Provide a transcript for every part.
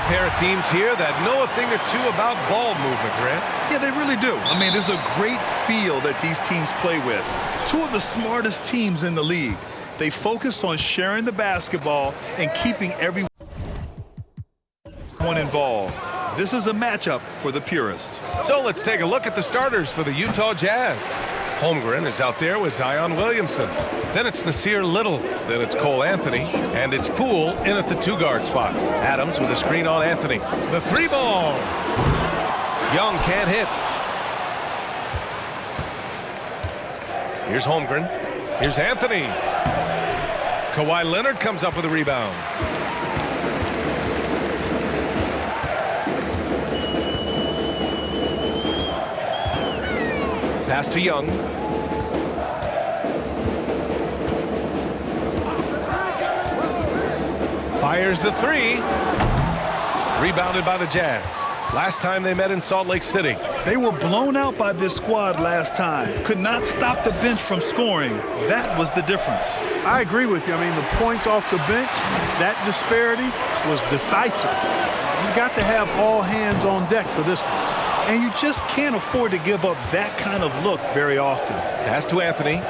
pair of teams here that know a thing or two about ball movement, Grant. Yeah, they really do. I mean, there's a great feel that these teams play with. Two of the smartest teams in the league. They focus on sharing the basketball and keeping everyone involved. This is a matchup for the purist. So let's take a look at the starters for the Utah Jazz. Holmgren is out there with Zion Williamson. Then it's Nasir Little. Then it's Cole Anthony. And it's Poole in at the 2-guard spot. Adams with a screen on Anthony. The 3-ball. Young can't hit. Here's Holmgren. Here's Anthony. Kawhi Leonard comes up with a rebound. Pass to Young. Fires the 3. Rebounded by the Jazz. Last time they met in Salt Lake City. They were blown out by this squad last time. Could not stop the bench from scoring. That was the difference. I agree with you. I mean, the points off the bench, that disparity was decisive. You got to have all hands on deck for this one. And you just can't afford to give up that kind of look very often. Pass to Anthony.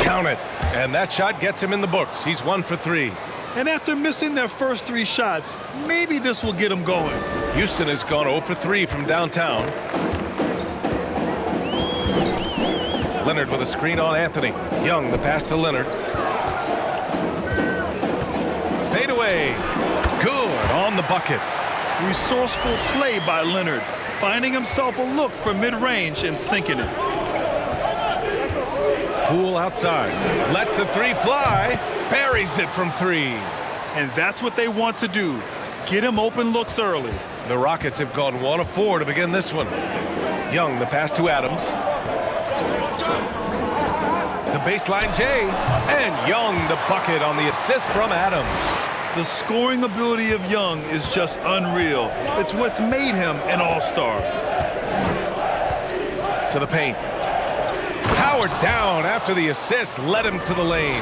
Count it. And that shot gets him in the books. He's 1 for 3. And after missing their first 3 shots, maybe this will get them going. Houston has gone 0 for 3 from downtown. Leonard with a screen on Anthony. Young, the pass to Leonard. Fade away. Good on the bucket. Resourceful play by Leonard, finding himself a look for mid-range and sinking it. Poole outside. Lets the 3 fly. Buries it from 3. And that's what they want to do. Get him open looks early. The Rockets have gone 1 of 4 to begin this one. Young, the pass to Adams. The baseline J. And Young, the bucket on the assist from Adams. The scoring ability of Young is just unreal. It's what's made him an all-star. To the paint. Powered down after the assist led him to the lane.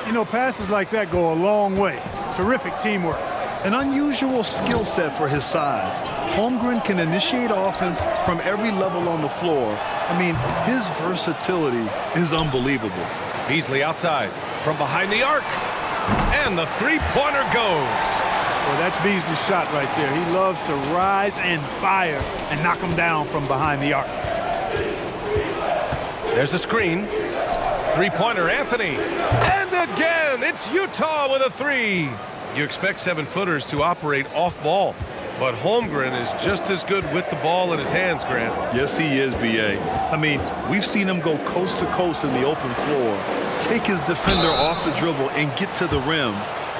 You know, passes like that go a long way. Terrific teamwork. An unusual skill set for his size. Holmgren can initiate offense from every level on the floor. I mean, his versatility is unbelievable. Beasley outside from behind the arc. And the 3-pointer goes. Well, that's Beasley's shot right there. He loves to rise and fire and knock him down from behind the arc. There's a screen. 3-pointer Anthony. And again, it's Utah with a 3. You expect 7-footers to operate off ball, but Holmgren is just as good with the ball in his hands, Grant. Yes, he is, B.A. I mean, we've seen him go coast to coast in the open floor, take his defender off the dribble and get to the rim.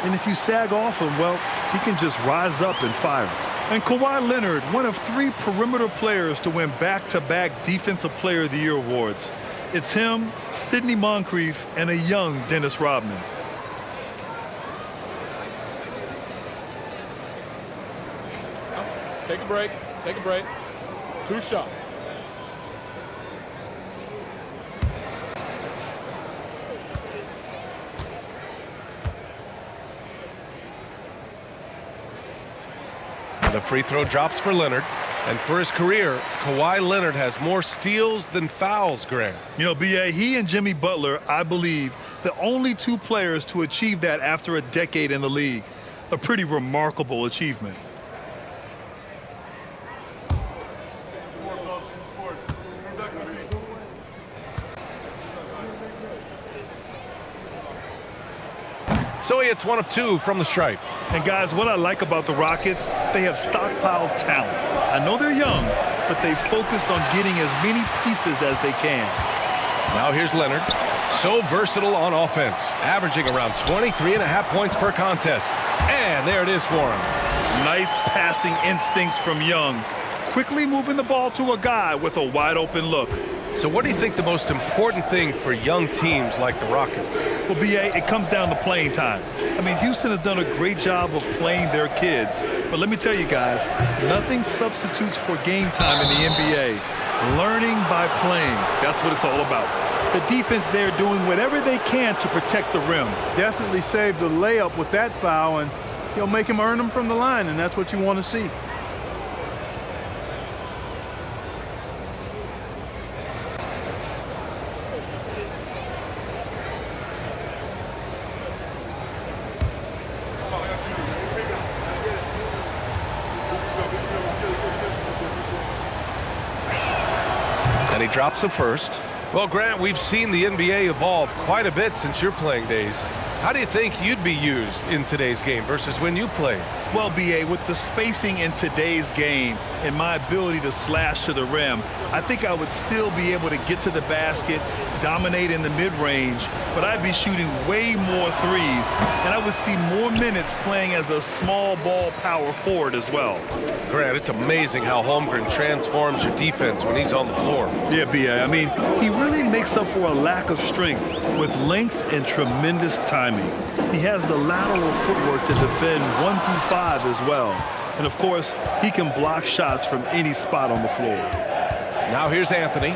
And if you sag off him, well, he can just rise up and fire. And Kawhi Leonard, one of 3 perimeter players to win back-to-back Defensive Player of the Year awards. It's him, Sidney Moncrief, and a young Dennis Rodman. Take a break. Take a break. 2 shots. The free throw drops for Leonard. And for his career, Kawhi Leonard has more steals than fouls, Grant. You know, B.A., he and Jimmy Butler, I believe, the only 2 players to achieve that after a decade in the league. A pretty remarkable achievement. So he hits 1 of 2 from the stripe. And guys, what I like about the Rockets, they have stockpiled talent. I know they're young, but they focused on getting as many pieces as they can. Now here's Leonard. So versatile on offense, averaging around 23.5 points per contest. And there it is for him. Nice passing instincts from Young. Quickly moving the ball to a guy with a wide open look. So what do you think the most important thing for young teams like the Rockets? Well, B.A., it comes down to playing time. I mean, Houston has done a great job of playing their kids. But let me tell you guys, nothing substitutes for game time in the NBA. Learning by playing. That's what it's all about. The defense there doing whatever they can to protect the rim. Definitely saved the layup with that foul, and he'll make him earn them from the line, and that's what you want to see. And he drops the first. Well, Grant, we've seen the NBA evolve quite a bit since your playing days. How do you think you'd be used in today's game versus when you played? Well, BA, with the spacing in today's game and my ability to slash to the rim, I think I would still be able to get to the basket, dominate in the mid-range, but I'd be shooting way more threes, and I would see more minutes playing as a small ball power forward as well. Grant, it's amazing how Holmgren transforms your defense when he's on the floor. Yeah, BA, I mean, he really makes up for a lack of strength with length and tremendous timing. He has the lateral footwork to defend 1 through 5 as well. And of course, he can block shots from any spot on the floor. Now here's Anthony.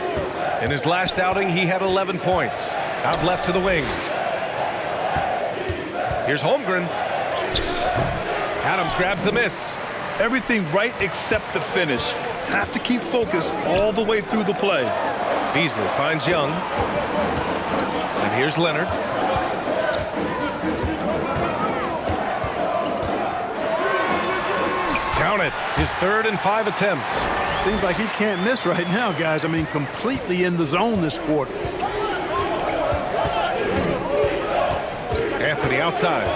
In his last outing, he had 11 points. Out left to the wing. Here's Holmgren. Adams grabs the miss. Everything right except the finish. Have to keep focused all the way through the play. Beasley finds Young. And here's Leonard. Count it. His 3rd and 5 attempts. Seems like he can't miss right now, guys. I mean, completely in the zone this quarter. Anthony outside.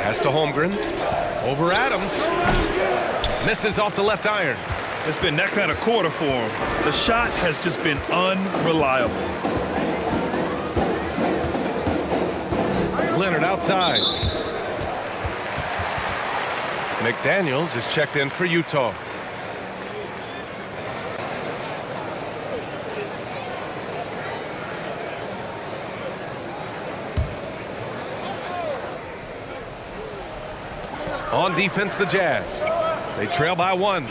Pass to Holmgren. Over Adams. Misses off the left iron. It's been that kind of quarter for him. The shot has just been unreliable. Leonard outside. McDaniels is checked in for Utah. On defense, the Jazz. They trail by 1.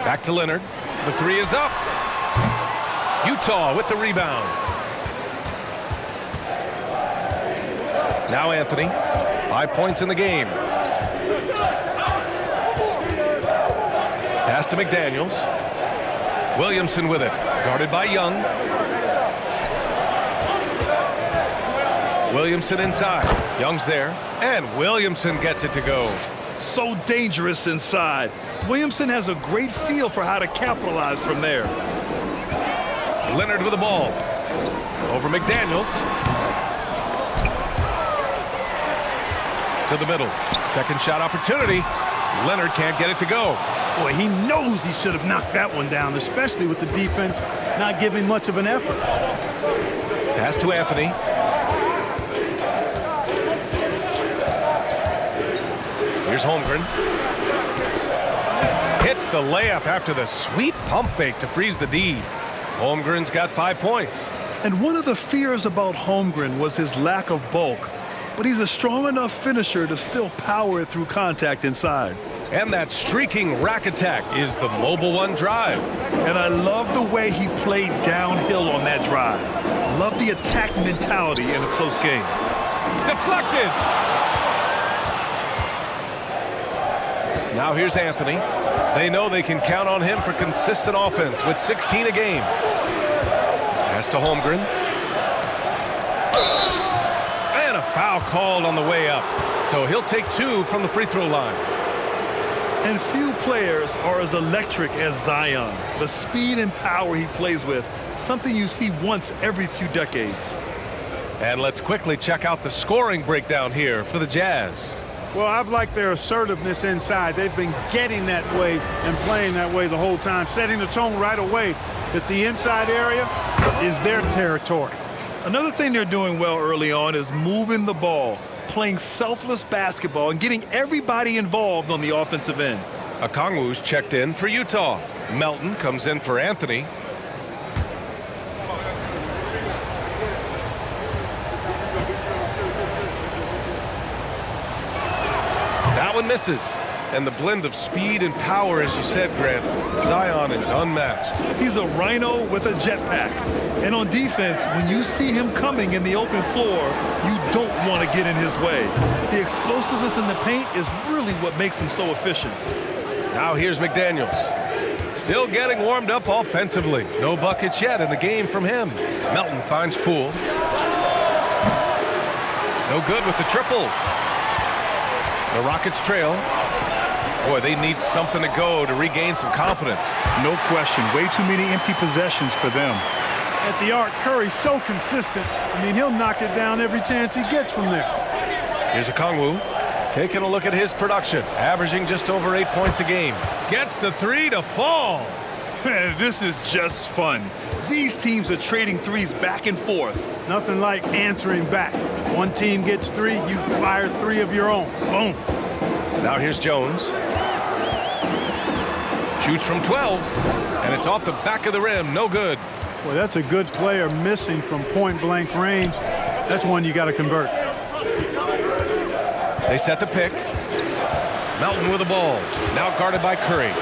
Back to Leonard. The 3 is up. Utah with the rebound. Now Anthony. 5 points in the game. Pass to McDaniels. Williamson with it. Guarded by Young. Williamson inside. Young's there. And Williamson gets it to go. So dangerous inside. Williamson has a great feel for how to capitalize from there. Leonard with the ball. Over McDaniels. To the middle. Second shot opportunity. Leonard can't get it to go. Boy, he knows he should have knocked that one down, especially with the defense not giving much of an effort. Pass to Anthony. Here's Holmgren. Hits the layup after the sweet pump fake to freeze the D. Holmgren's got 5 points. And one of the fears about Holmgren was his lack of bulk, but he's a strong enough finisher to still power it through contact inside. And that streaking rack attack is the Mobile One drive. And I love the way he played downhill on that drive. Love the attack mentality in a close game. Deflected. Now here's Anthony. They know they can count on him for consistent offense with 16 a game. Pass to Holmgren. And a foul called on the way up. So he'll take 2 from the free throw line. And few players are as electric as Zion. The speed and power he plays with, something you see once every few decades. And let's quickly check out the scoring breakdown here for the Jazz. Well, I've liked their assertiveness inside. They've been getting that way and playing that way the whole time, setting the tone right away that the inside area is their territory. Another thing they're doing well early on is moving the ball, playing selfless basketball, and getting everybody involved on the offensive end. Okongwu's checked in for Utah. Melton comes in for Anthony. That one misses. And the blend of speed and power, as you said, Grant, Zion is unmatched. He's a rhino with a jetpack. And on defense, when you see him coming in the open floor, you don't want to get in his way. The explosiveness in the paint is really what makes him so efficient. Now here's McDaniels. Still getting warmed up offensively. No buckets yet in the game from him. Melton finds Poole. No good with the triple. The Rockets trail. Boy, they need something to go to regain some confidence. No question. Way too many empty possessions for them. At the arc, Curry's so consistent. I mean, he'll knock it down every chance he gets from there. Here's Okongwu. Taking a look at his production. Averaging just over 8 points a game. Gets the three to fall. This is just fun. These teams are trading threes back and forth. Nothing like answering back. One team gets three, you fire three of your own. Boom. Now here's Jones. Shoots from 12, and it's off the back of the rim. No good. Boy, that's a good player missing from point-blank range. That's one you got to convert. They set the pick. Melton with the ball. Now guarded by Curry.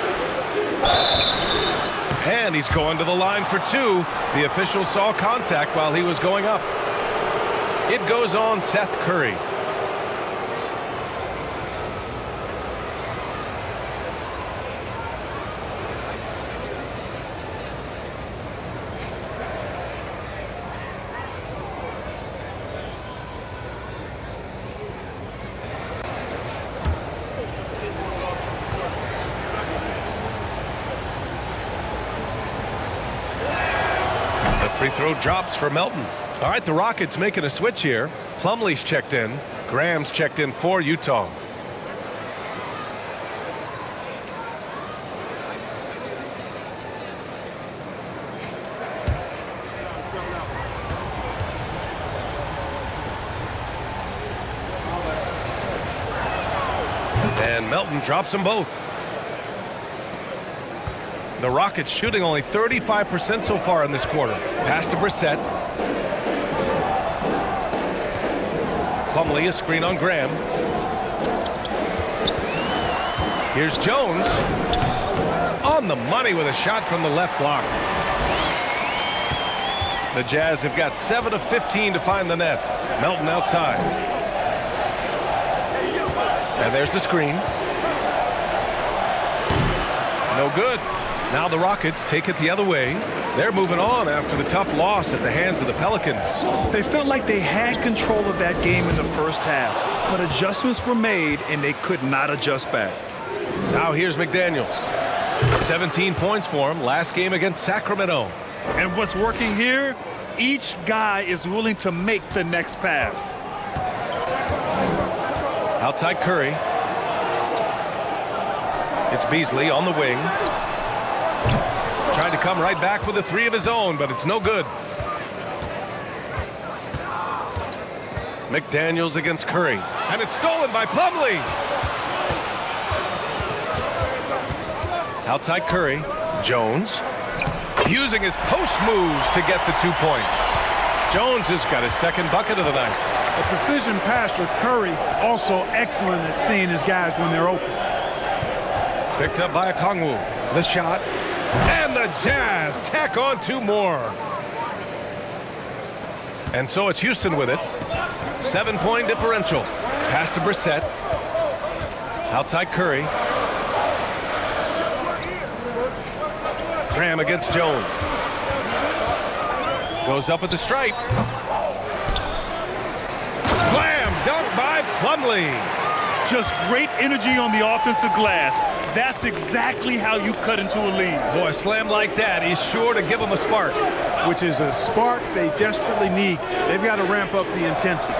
And he's going to the line for two. The official saw contact while he was going up. It goes on Seth Curry. Free throw drops for Melton. All right, the Rockets making a switch here. Plumlee's checked in. Graham's checked in for Utah. And Melton drops them both. The Rockets shooting only 35% so far in this quarter. Pass to Brissett. Plumlee, a screen on Graham. Here's Jones. On the money with a shot from the left block. The Jazz have got 7 of 15 to find the net. Melton outside. And there's the screen. No good. Now the Rockets take it the other way. They're moving on after the tough loss at the hands of the Pelicans. They felt like they had control of that game in the first half, but adjustments were made and they could not adjust back. Now here's McDaniels. 17 points for him last game against Sacramento. And what's working here? Each guy is willing to make the next pass. Outside Curry. It's Beasley on the wing. Trying to come right back with a three of his own, but it's no good. McDaniels against Curry. And it's stolen by Plumlee. Outside Curry. Jones. Using his post moves to get the 2 points. Jones has got his second bucket of the night. A precision passer, Curry, also excellent at seeing his guys when they're open. Picked up by Okongwu. The shot. And the Jazz tack on 2 more. And so it's Houston with it. 7-point differential. Pass to Brissett. Outside Curry. Graham against Jones. Goes up at the stripe. Slam dunk by Plumlee. Just great energy on the offensive glass. That's exactly how you cut into a lead. Boy, a slam like that is sure to give them a spark. Which is a spark they desperately need. They've got to ramp up the intensity.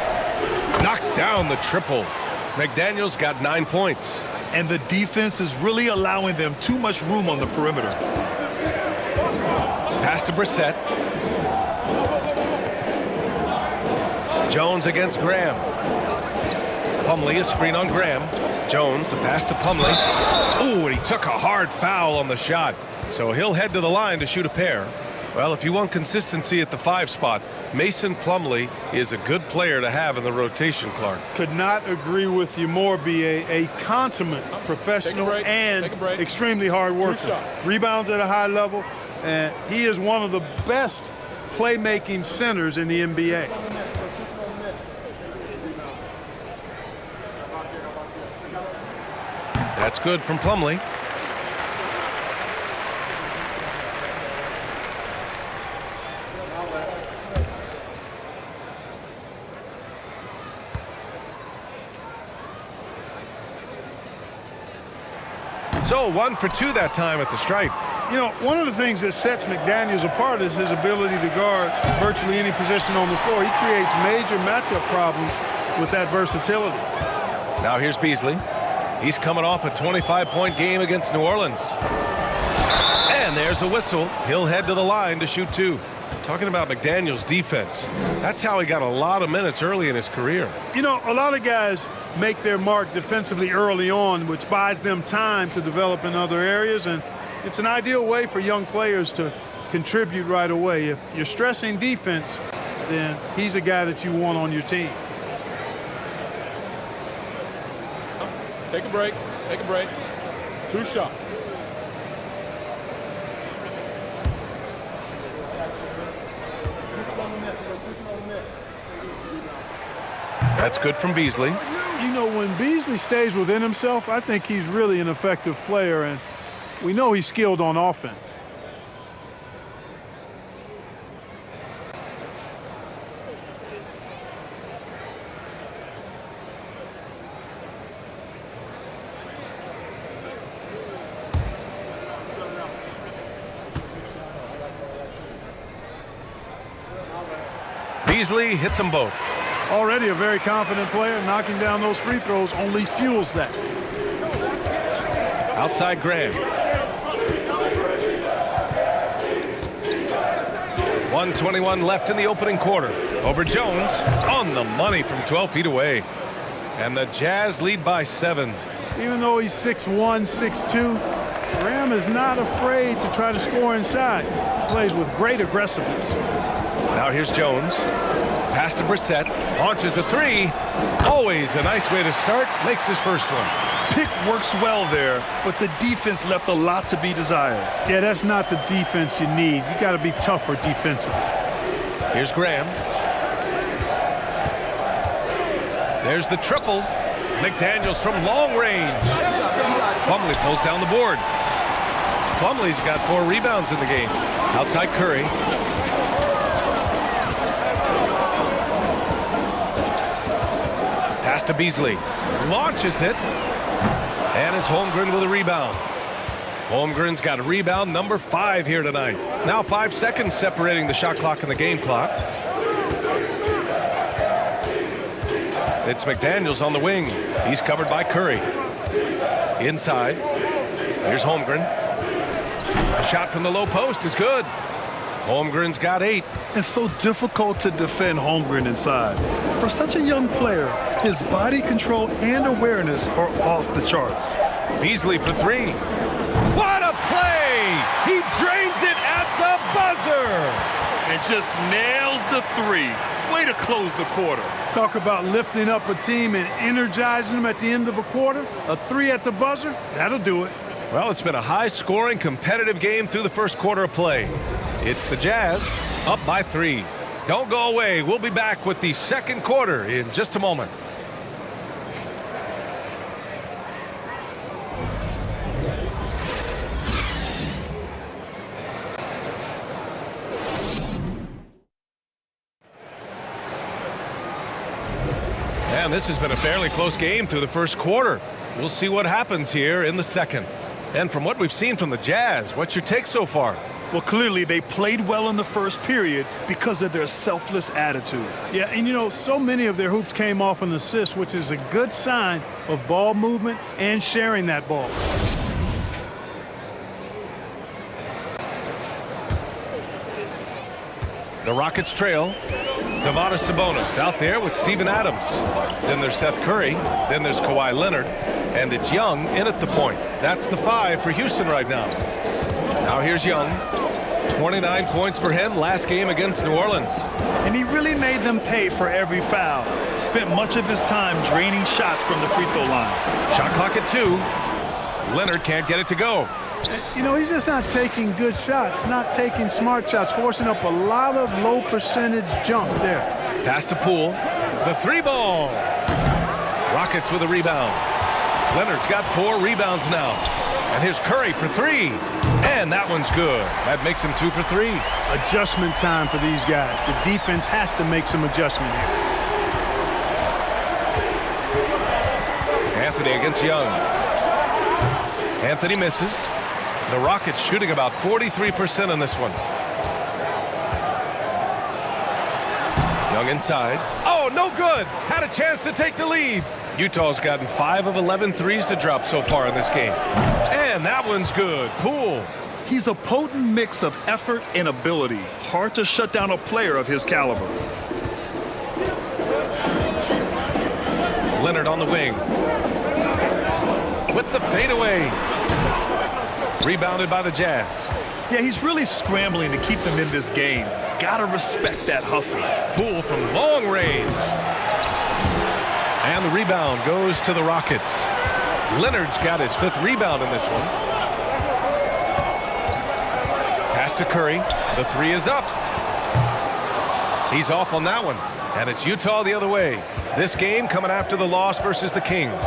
Knocks down the triple. McDaniels got 9 points. And the defense is really allowing them too much room on the perimeter. Pass to Brissett. Jones against Graham. Plumlee, a screen on Graham. Jones, the pass to Plumlee. Ooh, and he took a hard foul on the shot. So he'll head to the line to shoot a pair. Well, if you want consistency at the 5 spot, Mason Plumlee is a good player to have in the rotation, Clark. Could not agree with you more, B.A. A consummate professional and extremely hard worker. Rebounds at a high level, and he is one of the best playmaking centers in the NBA. That's good from Plumlee. So 1 for 2 that time at the stripe. You know, one of the things that sets McDaniels apart is his ability to guard virtually any position on the floor. He creates major matchup problems with that versatility. Now here's Beasley. He's coming off a 25-point game against New Orleans. And there's a whistle. He'll head to the line to shoot 2. Talking about McDaniels' defense, that's how he got a lot of minutes early in his career. You know, a lot of guys make their mark defensively early on, which buys them time to develop in other areas, and it's an ideal way for young players to contribute right away. If you're stressing defense, then he's a guy that you want on your team. Take a break. Take a break. 2 shots. That's good from Beasley. You know, when Beasley stays within himself, I think he's really an effective player, and we know he's skilled on offense. Beasley hits them both. Already a very confident player. Knocking down those free throws only fuels that. Outside Graham. 1:21 left in the opening quarter. Over Jones on the money from 12 feet away. And the Jazz lead by 7. Even though he's 6'1", 6'2", Graham is not afraid to try to score inside. Plays with great aggressiveness. Now here's Jones. Pass to Brissett. Launches a 3. Always a nice way to start. Makes his first one. Pick works well there, but the defense left a lot to be desired. Yeah, that's not the defense you need. You got to be tougher defensively. Here's Graham. There's the triple. McDaniels from long range. Plumlee pulls down the board. Plumlee's got 4 rebounds in the game. Outside Curry. Pass to Beasley. Launches it. And it's Holmgren with a rebound. Holmgren's got a rebound number 5 here tonight. Now 5 seconds separating the shot clock and the game clock. It's McDaniels on the wing. He's covered by Curry. Inside. Here's Holmgren. A shot from the low post is good. Holmgren's got 8. It's so difficult to defend Holmgren inside. For such a young player, his body control and awareness are off the charts. Beasley for 3. What a play! He drains it at the buzzer! And just nails the 3. Way to close the quarter. Talk about lifting up a team and energizing them at the end of a quarter. A 3 at the buzzer, that'll do it. Well, it's been a high-scoring, competitive game through the first quarter of play. It's the Jazz up by 3. Don't go away. We'll be back with the second quarter in just a moment. And this has been a fairly close game through the first quarter. We'll see what happens here in the second. And from what we've seen from the Jazz, what's your take so far? Well, clearly they played well in the first period because of their selfless attitude. Yeah, and you know, so many of their hoops came off an assist, which is a good sign of ball movement and sharing that ball. The Rockets trail. Domantas Sabonis out there with Steven Adams. Then there's Seth Curry. Then there's Kawhi Leonard. And it's Young in at the point. That's the 5 for Houston right now. Now here's Young. 29 points for him last game against New Orleans. And he really made them pay for every foul. Spent much of his time draining shots from the free throw line. Shot clock at 2. Leonard can't get it to go. You know, he's just not taking good shots, not taking smart shots, forcing up a lot of low percentage jump there. Pass to Poole. The 3-ball. Rockets with a rebound. Leonard's got 4 rebounds now. And here's Curry for 3. And that one's good. That makes him 2 for 3. Adjustment time for these guys. The defense has to make some adjustment here. Anthony against Young. Anthony misses. The Rockets shooting about 43% in this one. Young inside. Oh, no good. Had a chance to take the lead. Utah's gotten 5 of 11 threes to drop so far in this game. And that one's good. Poole. He's a potent mix of effort and ability. Hard to shut down a player of his caliber. Leonard on the wing. With the fadeaway. Rebounded by the Jazz. Yeah, he's really scrambling to keep them in this game. Gotta respect that hustle. Poole from long range. And the rebound goes to the Rockets. Leonard's got his 5th rebound in this one. Pass to Curry. The 3 is up. He's off on that one. And it's Utah the other way. This game coming after the loss versus the Kings.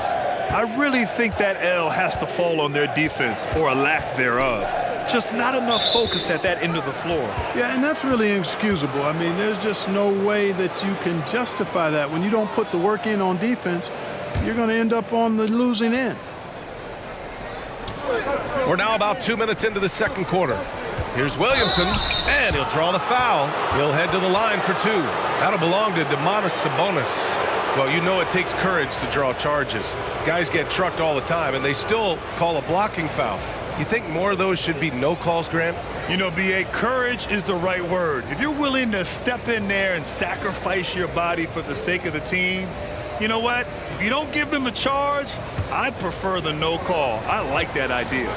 I really think that L has to fall on their defense, or a lack thereof. Just not enough focus at that end of the floor. Yeah, and that's really inexcusable. I mean, there's just no way that you can justify that. When you don't put the work in on defense, you're going to end up on the losing end. We're now about 2 minutes into the second quarter. Here's Williamson, and he'll draw the foul. He'll head to the line for 2. That'll belong to Domantas Sabonis. Well, you know it takes courage to draw charges. Guys get trucked all the time, and they still call a blocking foul. You think more of those should be no calls, Grant? You know, B.A., courage is the right word. If you're willing to step in there and sacrifice your body for the sake of the team, you know what? If you don't give them a charge, I'd prefer the no call. I like that idea.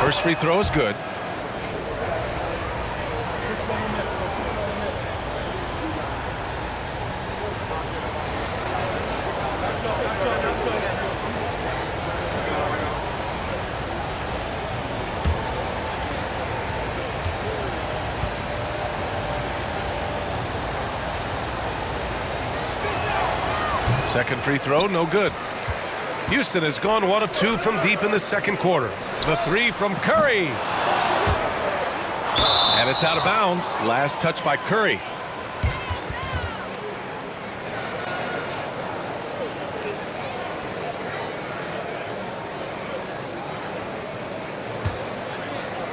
First free throw is good. Second free throw, no good. Houston has gone 1 of 2 from deep in the second quarter. The 3 from Curry. And it's out of bounds. Last touch by Curry.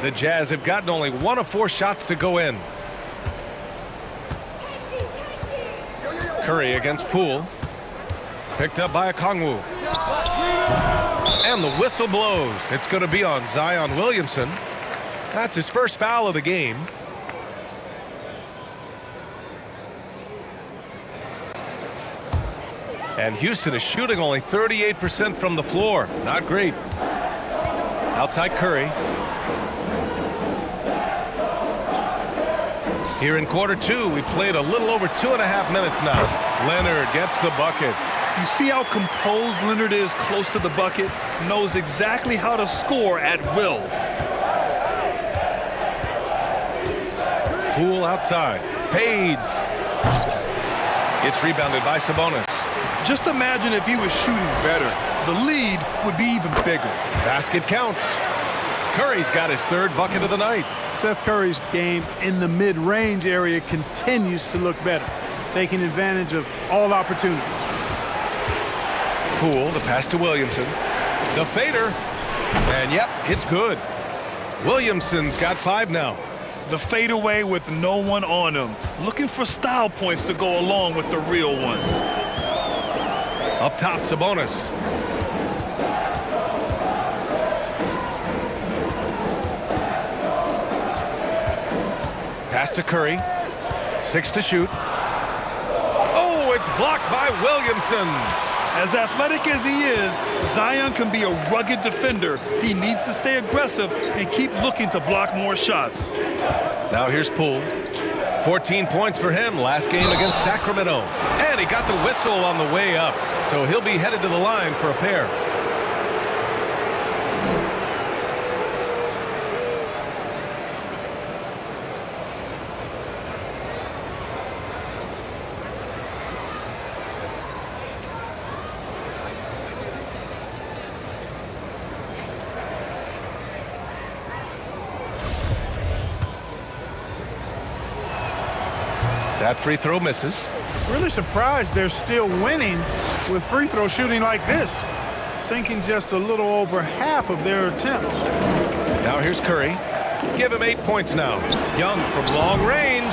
The Jazz have gotten only 1 of 4 shots to go in. Curry against Poole. Picked up by Okongwu. And the whistle blows. It's going to be on Zion Williamson. That's his first foul of the game. And Houston is shooting only 38% from the floor. Not great. Outside Curry. Here in quarter 2, we played a little over 2.5 minutes now. Leonard gets the bucket. You see how composed Leonard is close to the bucket? Knows exactly how to score at will. Poole outside. Fades. It's rebounded by Sabonis. Just imagine if he was shooting better. The lead would be even bigger. Basket counts. Curry's got his 3rd bucket of the night. Seth Curry's game in the mid-range area continues to look better, taking advantage of all opportunities. Poole, the pass to Williamson. The fader. And yep, it's good. Williamson's got 5 now. The fadeaway with no one on him. Looking for style points to go along with the real ones. Up top, Sabonis. Pass to Curry. 6 to shoot. Oh, it's blocked by Williamson. As athletic as he is, Zion can be a rugged defender. He needs to stay aggressive and keep looking to block more shots. Now here's Poole. 14 points for him last game against Sacramento. And he got the whistle on the way up, so he'll be headed to the line for a pair. That free throw misses. Really surprised they're still winning with free throw shooting like this, sinking just a little over half of their attempts. Now here's Curry. Give him 8 points now. Young from long range.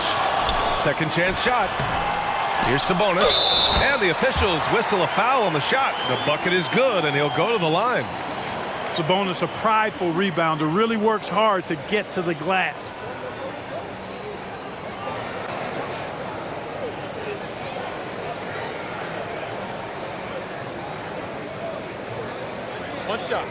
Second chance shot. Here's Sabonis. And the officials whistle a foul on the shot. The bucket is good, and he'll go to the line. Sabonis, a prideful rebounder, really works hard to get to the glass. One shot.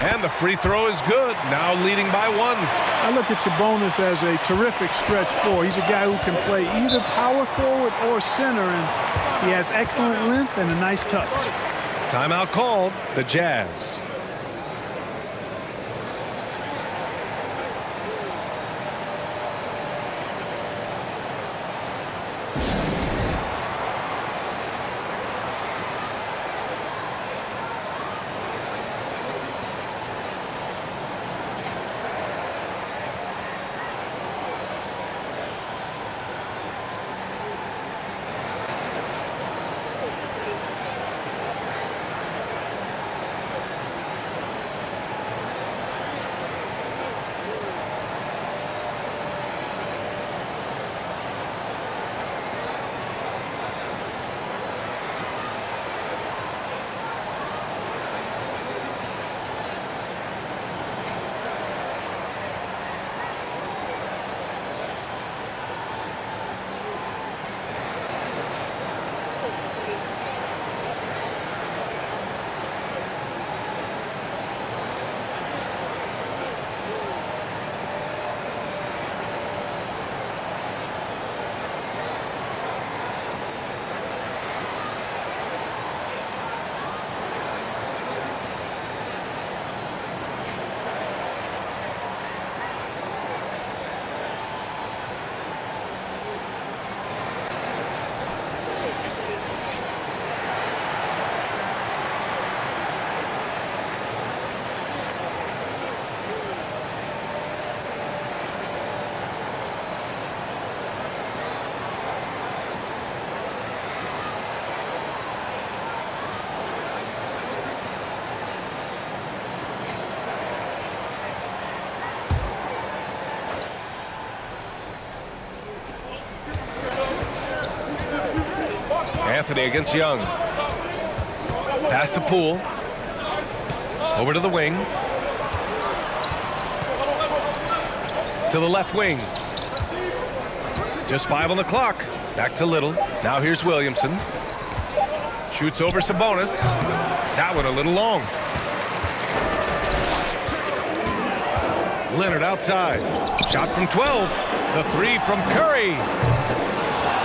And the free throw is good. Now leading by 1. I look at Sabonis as a terrific stretch four. He's a guy who can play either power forward or center, and he has excellent length and a nice touch. Timeout called. The Jazz. Anthony against Young. Pass to Poole. Over to the wing. To the left wing. Just 5 on the clock. Back to Little. Now here's Williamson. Shoots over Sabonis. That one a little long. Leonard outside. Shot from 12. The 3 from Curry.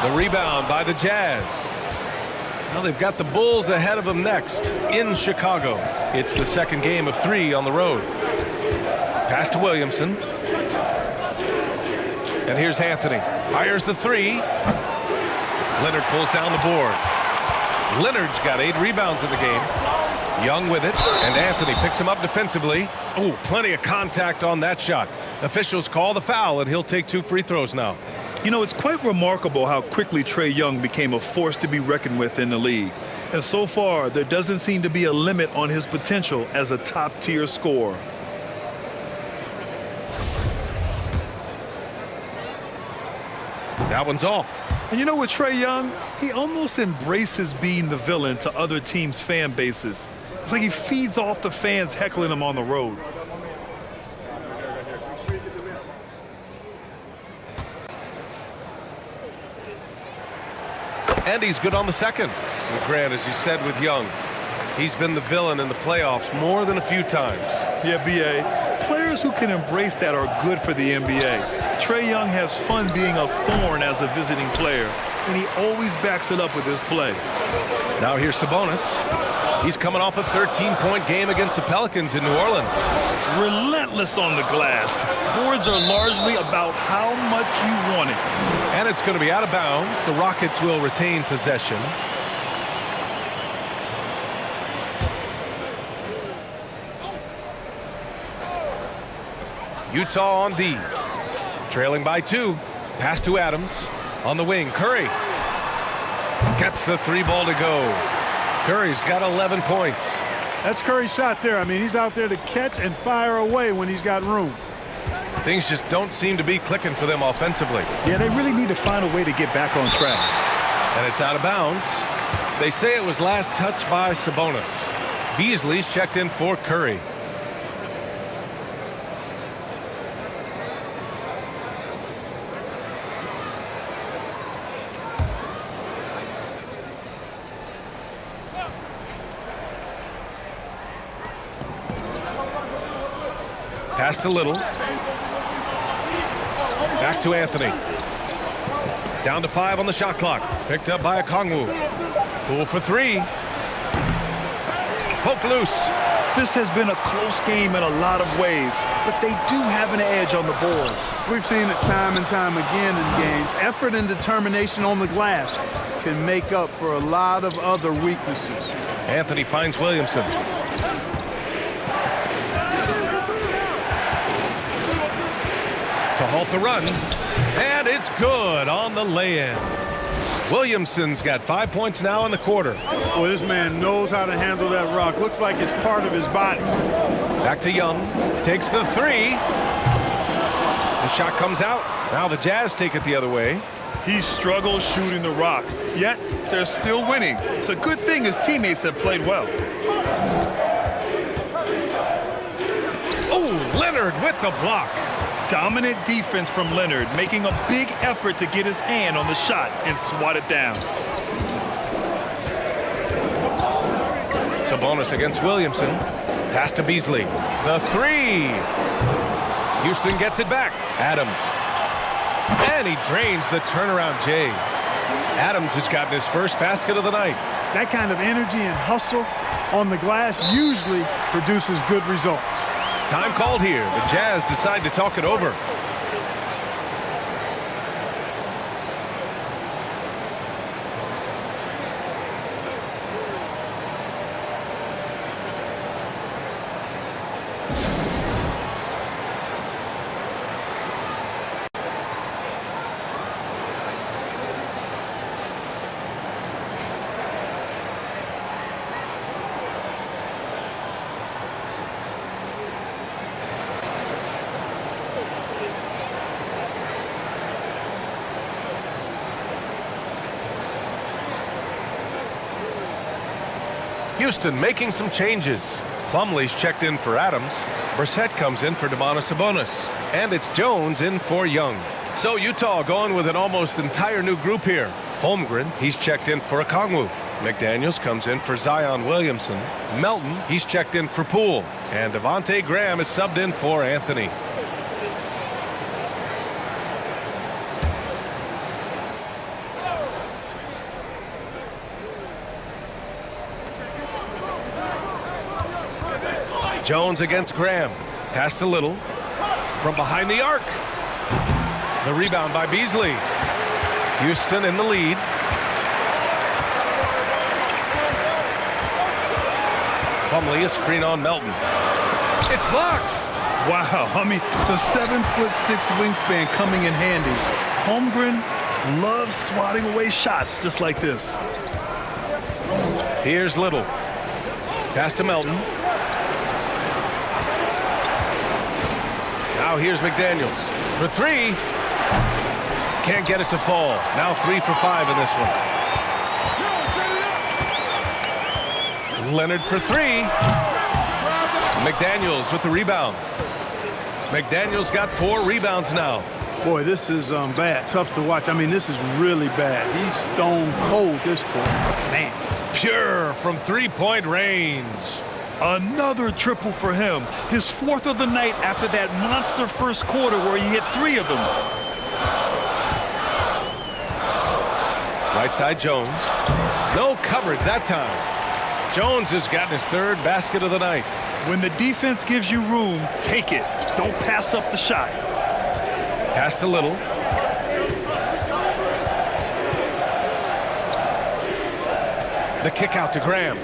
The rebound by the Jazz. Now they've got the Bulls ahead of them next in Chicago. It's the second game of 3 on the road. Pass to Williamson. And here's Anthony. Fires the 3. Leonard pulls down the board. Leonard's got 8 rebounds in the game. Young with it, and Anthony picks him up defensively. Ooh, plenty of contact on that shot. Officials call the foul, and he'll take 2 free throws now. You know, it's quite remarkable how quickly Trae Young became a force to be reckoned with in the league. And so far, there doesn't seem to be a limit on his potential as a top-tier scorer. That one's off. And you know, with Trae Young, he almost embraces being the villain to other teams' fan bases. It's like he feeds off the fans heckling him on the road. And he's good on the second. And Grant, as you said with Young, he's been the villain in the playoffs more than a few times. Yeah, B.A. Players who can embrace that are good for the NBA. Trae Young has fun being a thorn as a visiting player, and he always backs it up with his play. Now here's Sabonis. He's coming off a 13-point game against the Pelicans in New Orleans. Relentless on the glass. Boards are largely about how much you want it. And it's going to be out of bounds. The Rockets will retain possession. Utah on D. Trailing by 2. Pass to Adams. On the wing, Curry. Gets the 3-ball to go. Curry's got 11 points. That's Curry's shot there. I mean, he's out there to catch and fire away when he's got room. Things just don't seem to be clicking for them offensively. Yeah, they really need to find a way to get back on track. And it's out of bounds. They say it was last touched by Sabonis. Beasley's checked in for Curry. Pass to Little. Back to Anthony. Down to 5 on the shot clock. Picked up by Okongwu. Poole for 3. Poke loose. This has been a close game in a lot of ways, but they do have an edge on the boards. We've seen it time and time again in games. Effort and determination on the glass can make up for a lot of other weaknesses. Anthony finds Williamson. To halt the run, and it's good on the lay-in. Williamson's got 5 points now in the quarter. Boy, this man knows how to handle that rock. Looks like it's part of his body. Back to Young. Takes the 3. The shot comes out. Now the Jazz take it the other way. He struggles shooting the rock, yet they're still winning. It's a good thing his teammates have played well. Oh, Leonard with the block. Dominant defense from Leonard, making a big effort to get his hand on the shot and swat it down. Sabonis against Williamson. Pass to Beasley. The 3. Houston gets it back. Adams. And he drains the turnaround J. Adams has gotten his first basket of the night. That kind of energy and hustle on the glass usually produces good results. Time called here. The Jazz decide to talk it over. Houston making some changes. Plumlee's checked in for Adams. Brissett comes in for Sabonis. And it's Jones in for Young. So Utah going with an almost entire new group here. Holmgren, he's checked in for Okongwu. McDaniels comes in for Zion Williamson. Melton, he's checked in for Poole. And Devontae Graham is subbed in for Anthony. Jones against Graham. Pass to Little. From behind the arc. The rebound by Beasley. Houston in the lead. Plumlee, a screen on Melton. It's blocked. Wow, I mean, the 7'6" wingspan coming in handy. Holmgren loves swatting away shots just like this. Here's Little. Pass to Melton. Now here's McDaniels for 3. Can't get it to fall. Now 3 for 5 in this one. Leonard for three. McDaniels with the rebound. McDaniels got 4 rebounds now. Boy, this is bad. Tough to watch. I mean, this is really bad. He's stone cold this quarter. Man. Pure from three-point range. Another triple for him. His 4th of the night after that monster first quarter where he hit 3 of them. Right side Jones. No coverage that time. Jones has gotten his 3rd basket of the night. When the defense gives you room, take it. Don't pass up the shot. Pass to Little. The kick out to Graham.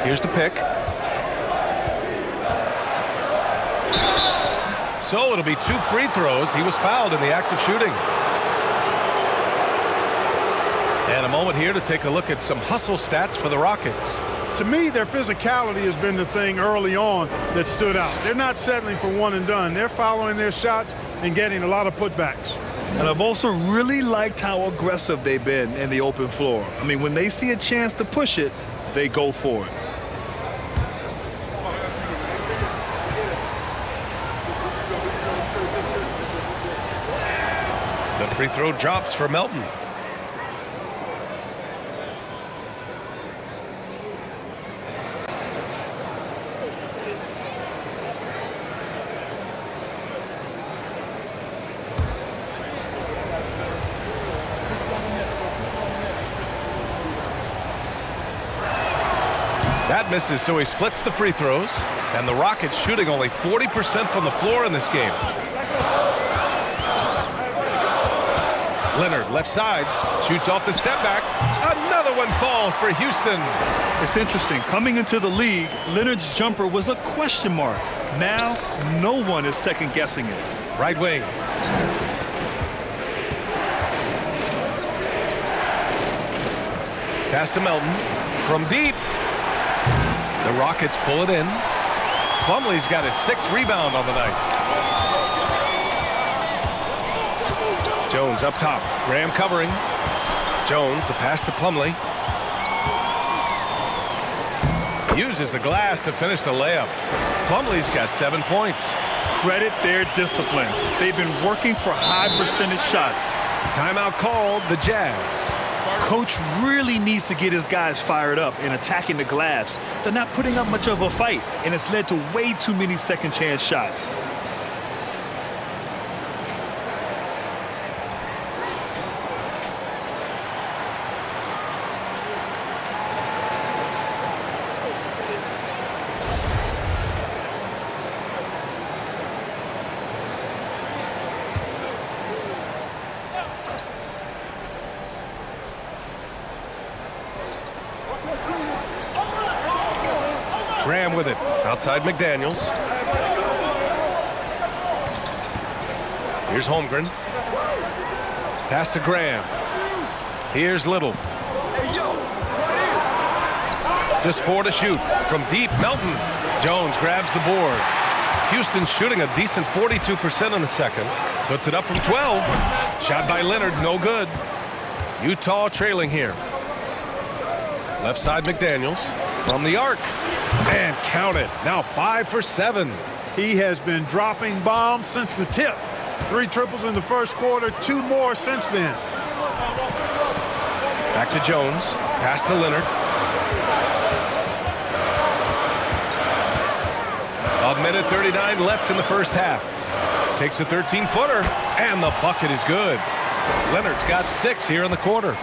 Here's the pick. So it'll be 2 free throws. He was fouled in the act of shooting. And a moment here to take a look at some hustle stats for the Rockets. To me, their physicality has been the thing early on that stood out. They're not settling for one and done. They're following their shots and getting a lot of putbacks. And I've also really liked how aggressive they've been in the open floor. I mean, when they see a chance to push it, they go for it. The free throw drops for Melton. That misses, so he splits the free throws. And the Rockets shooting only 40% from the floor in this game. Leonard, left side, shoots off the step back. Another one falls for Houston. It's interesting. Coming into the league, Leonard's jumper was a question mark. Now, no one is second-guessing it. Right wing. Pass to Melton. From deep. The Rockets pull it in. Plumlee's got his 6th rebound on the night. Jones up top. Graham covering. Jones, the pass to Plumlee. Uses the glass to finish the layup. Plumlee's got 7 points. Credit their discipline. They've been working for high percentage shots. Timeout called, the Jazz. Coach really needs to get his guys fired up in attacking the glass. They're not putting up much of a fight, and it's led to way too many second chance shots. Graham with it. Outside McDaniels. Here's Holmgren. Pass to Graham. Here's Little. Just 4 to shoot. From deep, Melton. Jones grabs the board. Houston shooting a decent 42% in the second. Puts it up from 12. Shot by Leonard, no good. Utah trailing here. Left side McDaniels. From the arc. And count it. Now 5 for 7. He has been dropping bombs since the tip. 3 triples in the first quarter, 2 more since then. Back to Jones. Pass to Leonard. A minute 39 left in the first half. Takes a 13-footer, and the bucket is good. Leonard's got 6 here in the quarter.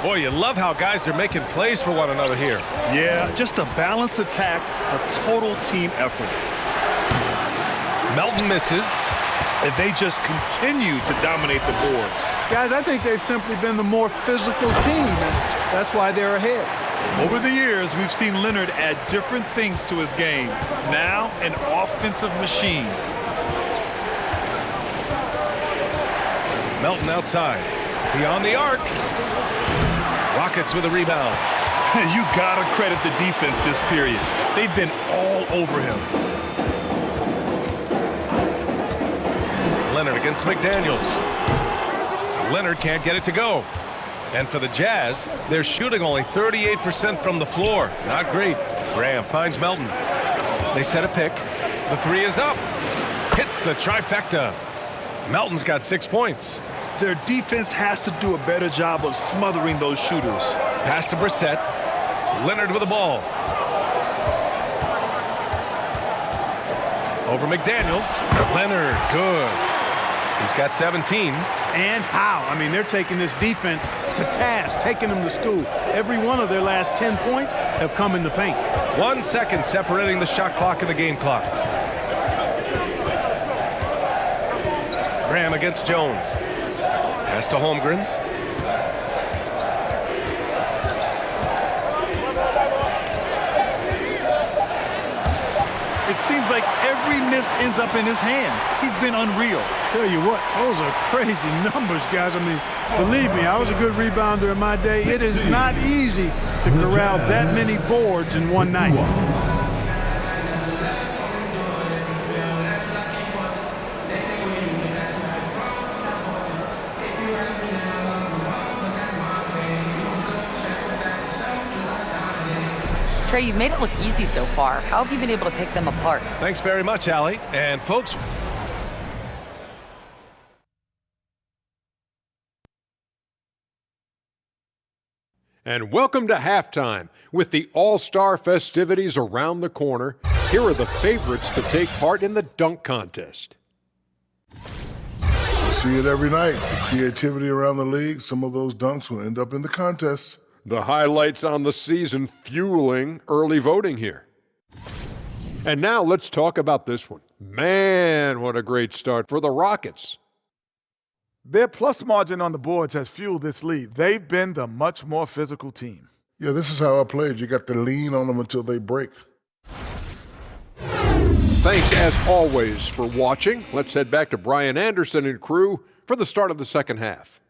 Boy, you love how guys are making plays for one another here. Yeah, just a balanced attack, a total team effort. Melton misses. And they just continue to dominate the boards. Guys, I think they've simply been the more physical team, and that's why they're ahead. Over the years, we've seen Leonard add different things to his game. Now, an offensive machine. Melton outside. Beyond the arc. Rockets with a rebound. You gotta credit the defense this period. They've been all over him. Leonard against McDaniels. Leonard can't get it to go. And for the Jazz, they're shooting only 38% from the floor. Not great. Graham finds Melton. They set a pick. The three is up. Hits the trifecta. Melton's got 6 points. Their defense has to do a better job of smothering those shooters. Pass to Brissett. Leonard with the ball. Over McDaniels. Leonard, good. He's got 17. And how? I mean, they're taking this defense to task, taking them to school. Every one of their last 10 points have come in the paint. 1 second separating the shot clock and the game clock. Graham against Jones. Pass to Holmgren. It seems like every miss ends up in his hands. He's been unreal. Tell you what, those are crazy numbers, guys. I mean, believe me, I was a good rebounder in my day. It is not easy to corral that many boards in one night. Trey, you've made it look easy so far. How have you been able to pick them apart? Thanks very much, Allie. And folks, And welcome to halftime. With the All-Star festivities around the corner, here are the favorites to take part in the dunk contest. See it every night. The creativity around the league, some of those dunks will end up in the contest. The highlights on the season fueling early voting here. And now let's talk about this one. Man, what a great start for the Rockets. Their plus margin on the boards has fueled this lead. They've been the much more physical team. Yeah, this is how I played. You got to lean on them until they break. Thanks, as always, for watching. Let's head back to Brian Anderson and crew for the start of the second half.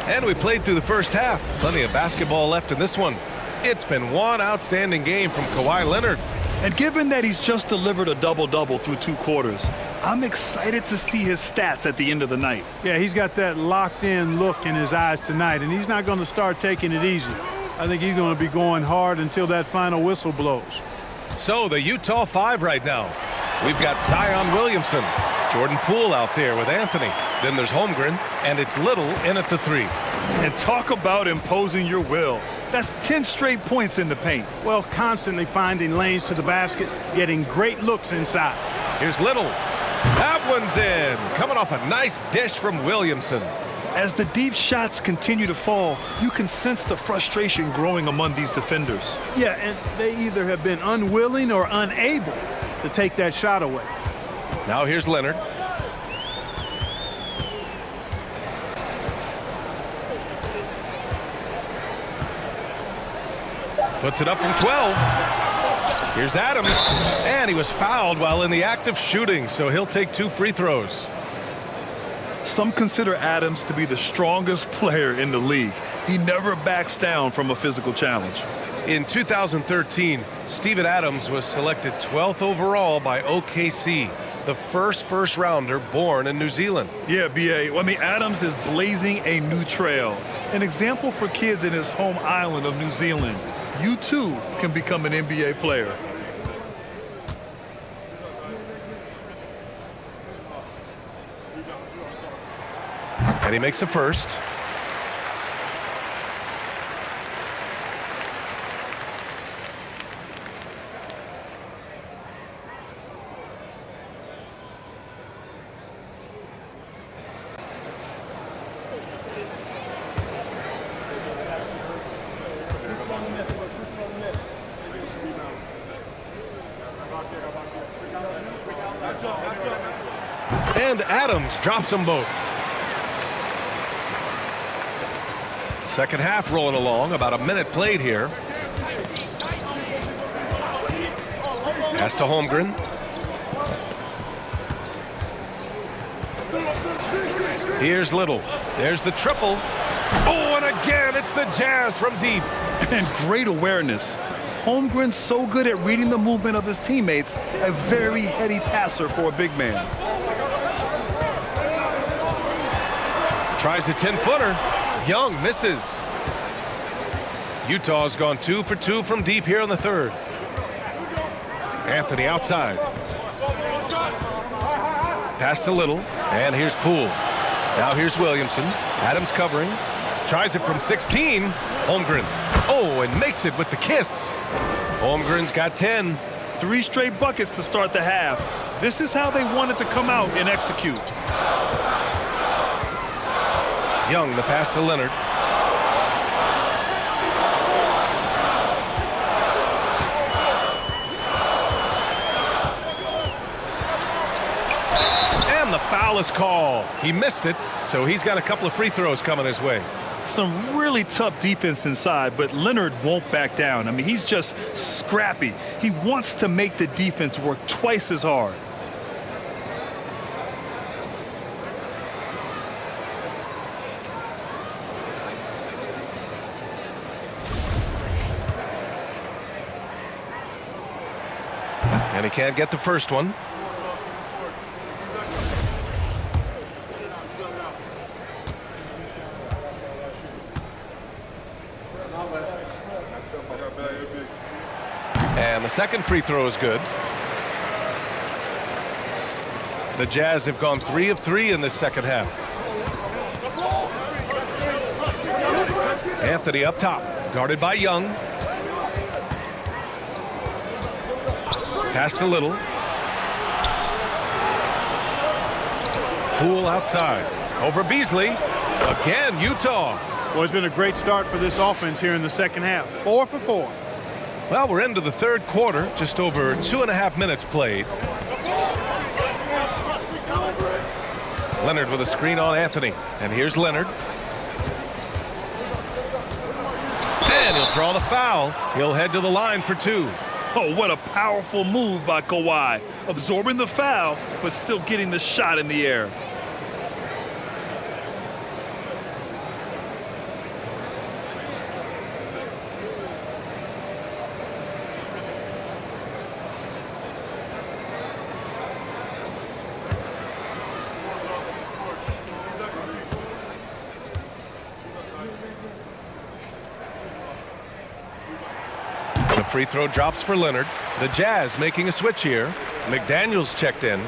and we played through the first half. Plenty of basketball left in this one. It's been one outstanding game from Kawhi Leonard. And given that he's just delivered a double-double through 2 quarters, I'm excited to see his stats at the end of the night. Yeah, he's got that locked-in look in his eyes tonight, and he's not going to start taking it easy. I think he's going to be going hard until that final whistle blows. So the Utah 5 right now. We've got Zion Williamson, Jordan Poole out there with Anthony. Then there's Holmgren, and it's Little in at the 3. And talk about imposing your will. That's 10 straight points in the paint. Well, constantly finding lanes to the basket, getting great looks inside. Here's Little. That one's in. Coming off a nice dish from Williamson. As the deep shots continue to fall, you can sense the frustration growing among these defenders. Yeah, and they either have been unwilling or unable to take that shot away. Now here's Leonard. Puts it up from 12. Here's Adams, and he was fouled while in the act of shooting, so he'll take 2 free throws. Some consider Adams to be the strongest player in the league. He never backs down from a physical challenge. In 2013, Steven Adams was selected 12th overall by OKC, the first rounder born in New Zealand. Yeah, B.A. I mean, Adams is blazing a new trail, an example for kids in his home island of New Zealand. You too can become an NBA player. And he makes a first. And Adams drops them both. Second half rolling along, about a minute played here. Pass to Holmgren. Here's Little. There's the triple. Oh, and again, it's hits the Jazz from deep. And great awareness. Holmgren's so good at reading the movement of his teammates, a very heady passer for a big man. Tries a 10-footer. Young misses. Utah's gone 2 for 2 from deep here in the third. Anthony outside. Pass to Little, and here's Poole. Now here's Williamson. Adams covering. Tries it from 16. Holmgren. Oh, and makes it with the kiss. Holmgren's got 10. 3 straight buckets to start the half. This is how they wanted to come out and execute. Young, the pass to Leonard. And the foul is called. He missed it, so he's got a couple of free throws coming his way. Some really tough defense inside, but Leonard won't back down. I mean, he's just scrappy. He wants to make the defense work twice as hard. And he can't get the first one. And the second free throw is good. The Jazz have gone 3 of 3 in this second half. Anthony up top, guarded by Young. Pass to Little. Poole outside. Over Beasley. Again, Utah. Well, it's been a great start for this offense here in the second half. 4 for 4. Well, we're into the third quarter. Just over 2.5 minutes played. Leonard with a screen on Anthony. And here's Leonard. And he'll draw the foul. He'll head to the line for 2. Oh, what a powerful move by Kawhi. Absorbing the foul, but still getting the shot in the air. The free throw drops for Leonard. The Jazz making a switch here. McDaniels checked in.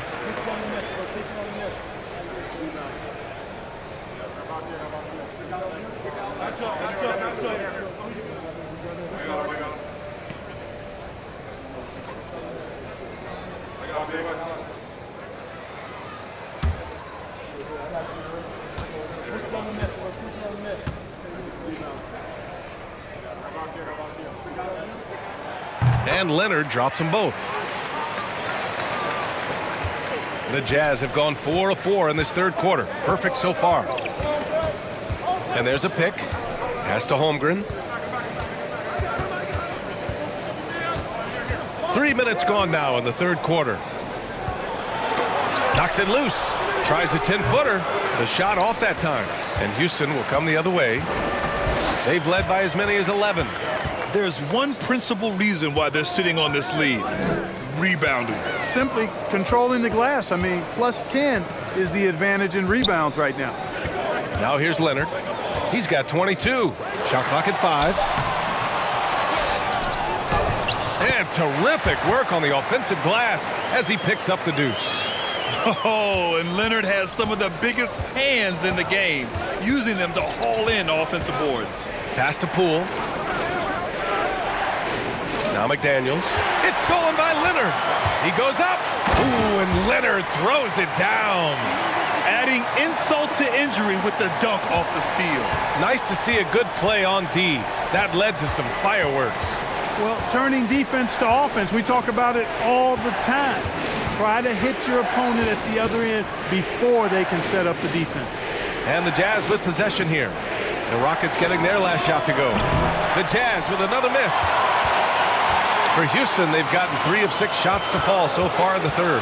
And Leonard drops them both. The Jazz have gone 4 of 4 in this third quarter. Perfect so far. And there's a pick. Pass to Holmgren. 3 minutes gone now in the third quarter. Knocks it loose. Tries a 10-footer. The shot off that time. And Houston will come the other way. They've led by as many as 11. There's one principal reason why they're sitting on this lead. Rebounding. Simply controlling the glass. I mean, plus 10 is the advantage in rebounds right now. Now here's Leonard. He's got 22. Shot clock at 5. And terrific work on the offensive glass as he picks up the deuce. Oh, and Leonard has some of the biggest hands in the game, using them to haul in offensive boards. Pass to Poole. Now McDaniels. It's stolen by Leonard. He goes up. Ooh, and Leonard throws it down. Adding insult to injury with the dunk off the steal. Nice to see a good play on D. That led to some fireworks. Well, turning defense to offense, we talk about it all the time. Try to hit your opponent at the other end before they can set up the defense. And the Jazz with possession here. The Rockets getting their last shot to go. The Jazz with another miss. For Houston, they've gotten 3 of 6 shots to fall so far in the third.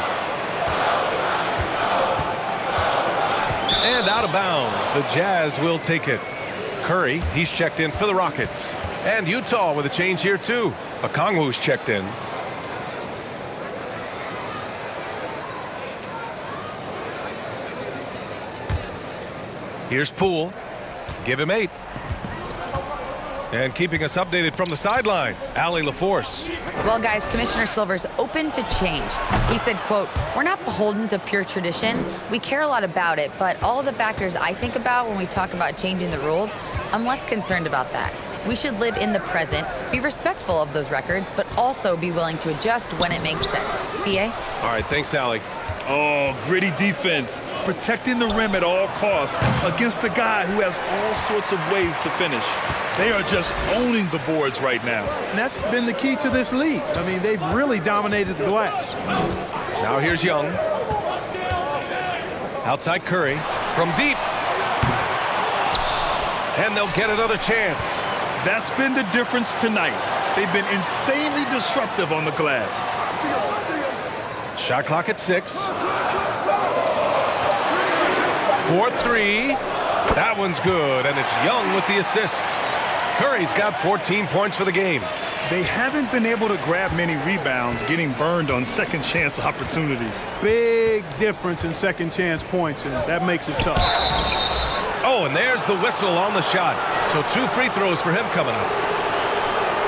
And out of bounds. The Jazz will take it. Curry, he's checked in for the Rockets. And Utah with a change here too. Okongwu's checked in. Here's Poole. Give him 8. And keeping us updated from the sideline, Allie LaForce. Well, guys, Commissioner Silver's open to change. He said, quote, "We're not beholden to pure tradition. We care a lot about it, but all the factors I think about when we talk about changing the rules, I'm less concerned about that. We should live in the present, be respectful of those records, but also be willing to adjust when it makes sense." BA? All right, thanks, Allie. Oh, gritty defense. Protecting the rim at all costs against a guy who has all sorts of ways to finish. They are just owning the boards right now. And that's been the key to this league. I mean, they've really dominated the glass. Now here's Young. Outside Curry from deep. And they'll get another chance. That's been the difference tonight. They've been insanely disruptive on the glass. Shot clock at 6. 4-3. That one's good, and it's Young with the assist. Curry's got 14 points for the game. They haven't been able to grab many rebounds, getting burned on second chance opportunities. Big difference in second chance points, and that makes it tough. Oh, and there's the whistle on the shot. So 2 free throws for him coming up.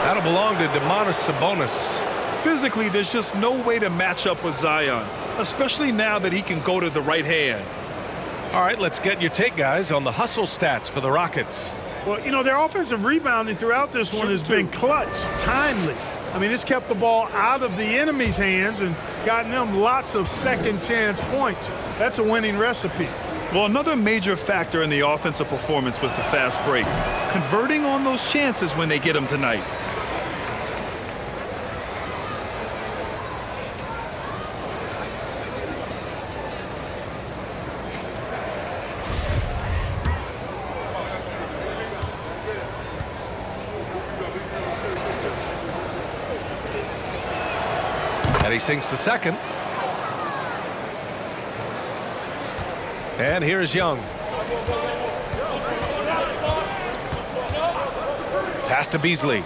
That'll belong to Domantas Sabonis. Physically, there's just no way to match up with Zion, especially now that he can go to the right hand. All right, let's get your take, guys, on the hustle stats for the Rockets. Well, you know, their offensive rebounding throughout this one has been clutch, timely. I mean, it's kept the ball out of the enemy's hands and gotten them lots of second chance points. That's a winning recipe. Well, another major factor in the offensive performance was the fast break, converting on those chances when they get them tonight. And he sinks the second. And here's Young. Pass to Beasley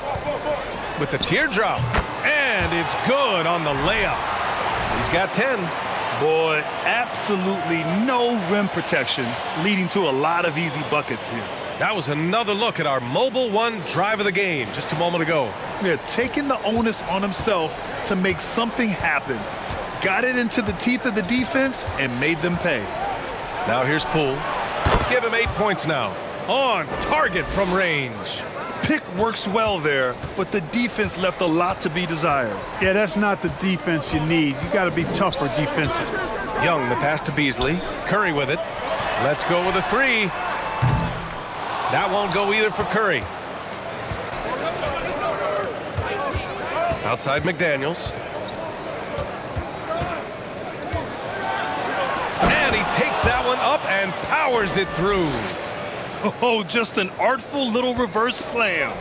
with the teardrop. And it's good on the layup. He's got 10. Boy, absolutely no rim protection, leading to a lot of easy buckets here. That was another look at our Mobile One drive of the game just a moment ago. Yeah, taking the onus on himself to make something happen. Got it into the teeth of the defense and made them pay. Now here's Poole. Give him 8 points now. On target from range. Pick works well there, but the defense left a lot to be desired. Yeah, that's not the defense you need. You got to be tougher defensively. Young, the pass to Beasley. Curry with it. Let's go with a 3. That won't go either for Curry. Outside McDaniels. And he takes that one up and powers it through. Oh, just an artful little reverse slam.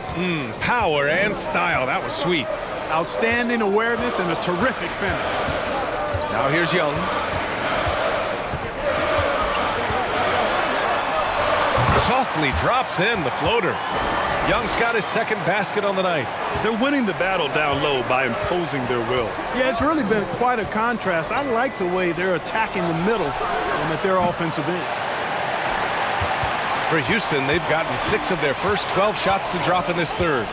Power and style. That was sweet. Outstanding awareness and a terrific finish. Now here's Young. Softly drops in the floater. Young's got his second basket on the night. They're winning the battle down low by imposing their will. Yeah, it's really been quite a contrast. I like the way they're attacking the middle and at their offensive end. For Houston, they've gotten 6 of their first 12 shots to drop in this third.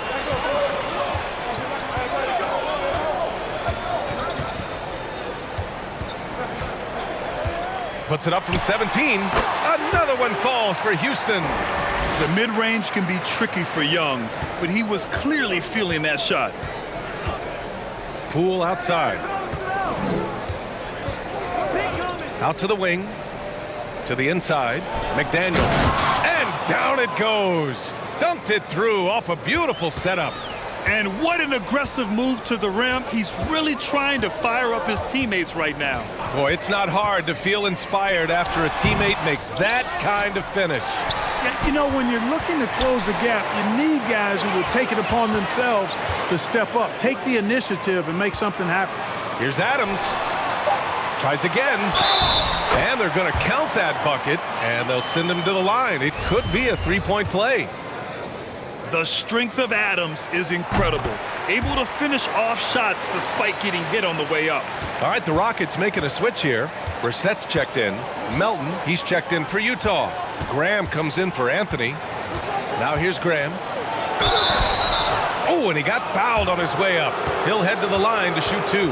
Puts it up from 17. Another one falls for Houston. The mid-range can be tricky for Young, but he was clearly feeling that shot. Poole outside. Out to the wing. To the inside. McDaniel. And down it goes. Dunked it through off a beautiful setup. And what an aggressive move to the rim. He's really trying to fire up his teammates right now. Boy, it's not hard to feel inspired after a teammate makes that kind of finish. You know, when you're looking to close the gap, you need guys who will take it upon themselves to step up, take the initiative, and make something happen. Here's Adams. Tries again. And they're going to count that bucket, and they'll send him to the line. It could be a 3-point play. The strength of Adams is incredible. Able to finish off shots despite getting hit on the way up. All right, the Rockets making a switch here. Brissett's checked in. Melton, he's checked in for Utah. Graham comes in for Anthony. Now here's Graham. Oh, and he got fouled on his way up. He'll head to the line to shoot 2.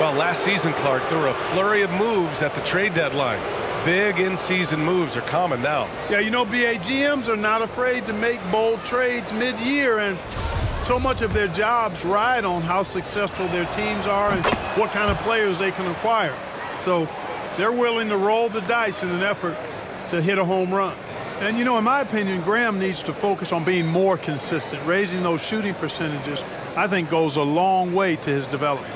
Well, last season, Clark, there were a flurry of moves at the trade deadline. Big in-season moves are common now. Yeah, you know, BA, GMs are not afraid to make bold trades mid-year, and so much of their jobs ride on how successful their teams are and what kind of players they can acquire. So they're willing to roll the dice in an effort to hit a home run. And, you know, in my opinion, Graham needs to focus on being more consistent. Raising those shooting percentages, I think, goes a long way to his development.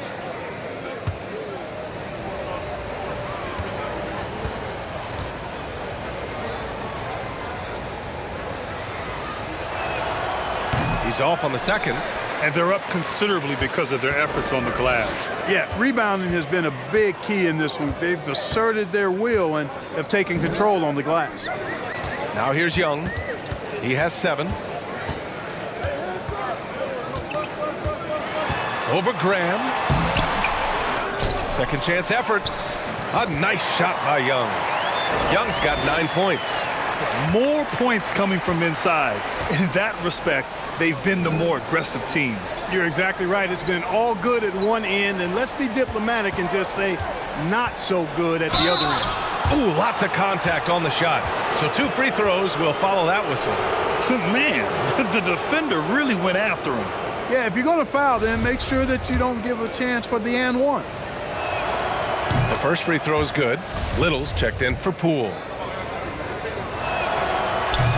He's off on the second. And they're up considerably because of their efforts on the glass. Yeah, rebounding has been a big key in this one. They've asserted their will and have taken control on the glass. Now here's Young. He has 7. Over Graham. Second chance effort. A nice shot by Young. Young's got 9 points. More points coming from inside. In that respect, they've been the more aggressive team. You're exactly right. It's been all good at one end, and let's be diplomatic and just say not so good at the other end. Ooh, lots of contact on the shot. So 2 free throws will follow that whistle. Man, the defender really went after him. Yeah, if you're going to foul, then make sure that you don't give a chance for the and one. The first free throw is good. Little's checked in for Poole.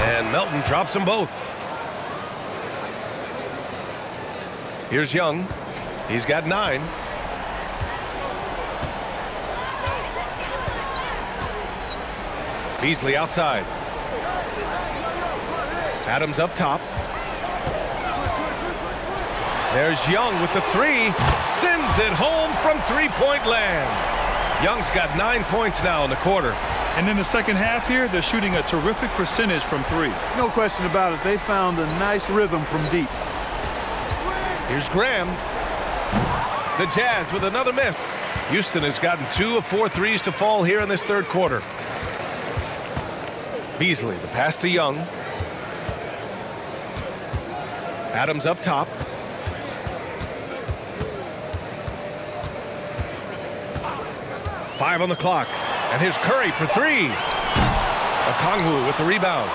And Melton drops them both. Here's Young. He's got 9. Beasley outside. Adams up top. There's Young with the 3. Sends it home from three-point land. Young's got 9 points now in the quarter. And in the second half here, they're shooting a terrific percentage from 3. No question about it. They found a nice rhythm from deep. Here's Graham. The Jazz with another miss. Houston has gotten 2 of 4 threes to fall here in this third quarter. Beasley, the pass to Young. Adams up top. Five on the clock. And here's Curry for 3. Okongwu with the rebound.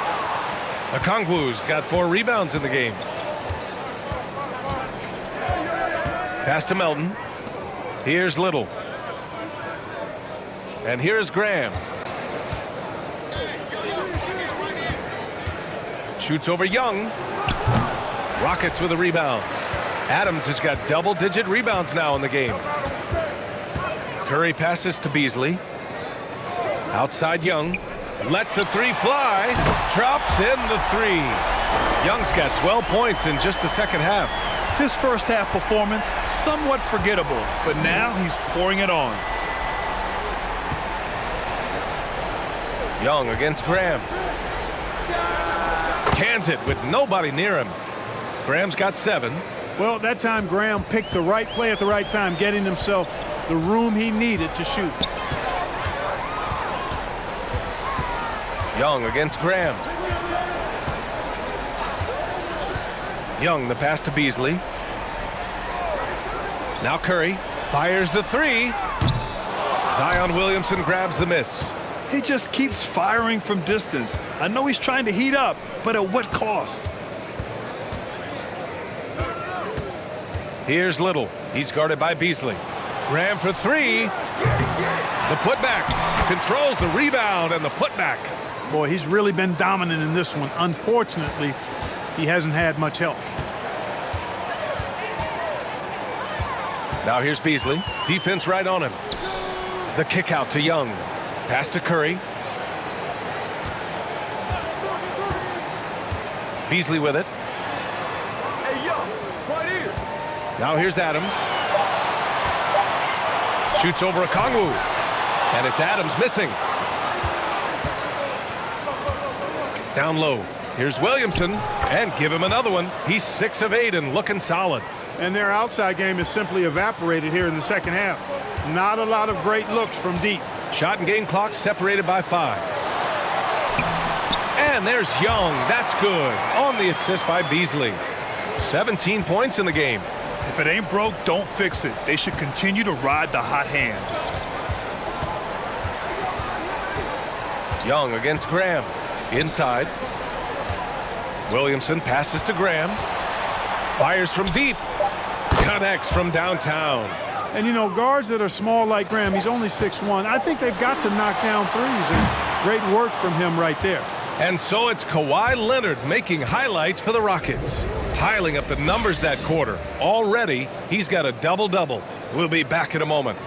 Okongwu's got 4 rebounds in the game. Pass to Melton. Here's Little. And here's Graham. Shoots over Young. Rockets with a rebound. Adams has got double-digit rebounds now in the game. Curry passes to Beasley. Outside Young. Lets the 3 fly. Drops in the 3. Young's got 12 points in just the second half. His first half performance, somewhat forgettable, but now he's pouring it on. Young against Graham. Cans it with nobody near him. Graham's got 7. Well, that time Graham picked the right play at the right time, getting himself the room he needed to shoot. Young against Graham. Young, the pass to Beasley. Now Curry fires the 3. Zion Williamson grabs the miss. He just keeps firing from distance. I know he's trying to heat up, but at what cost? Here's Little. He's guarded by Beasley. Graham for 3. The putback. Controls the rebound and the putback. Boy, he's really been dominant in this one. Unfortunately, he hasn't had much help. Now here's Beasley. Defense right on him. The kick out to Young. Pass to Curry. Beasley with it. Now here's Adams. Shoots over Okongwu. And it's Adams missing. Down low. Here's Williamson, and give him another one. He's 6 of 8 and looking solid. And their outside game has simply evaporated here in the second half. Not a lot of great looks from deep. Shot and game clock separated by 5. And there's Young. That's good. On the assist by Beasley. 17 points in the game. If it ain't broke, don't fix it. They should continue to ride the hot hand. Young against Graham. Inside. Williamson passes to Graham. Fires from deep. Connects from downtown. And, you know, guards that are small like Graham, he's only 6'1". I think they've got to knock down threes, and great work from him right there. And so it's Kawhi Leonard making highlights for the Rockets. Piling up the numbers that quarter. Already, he's got a double-double. We'll be back in a moment.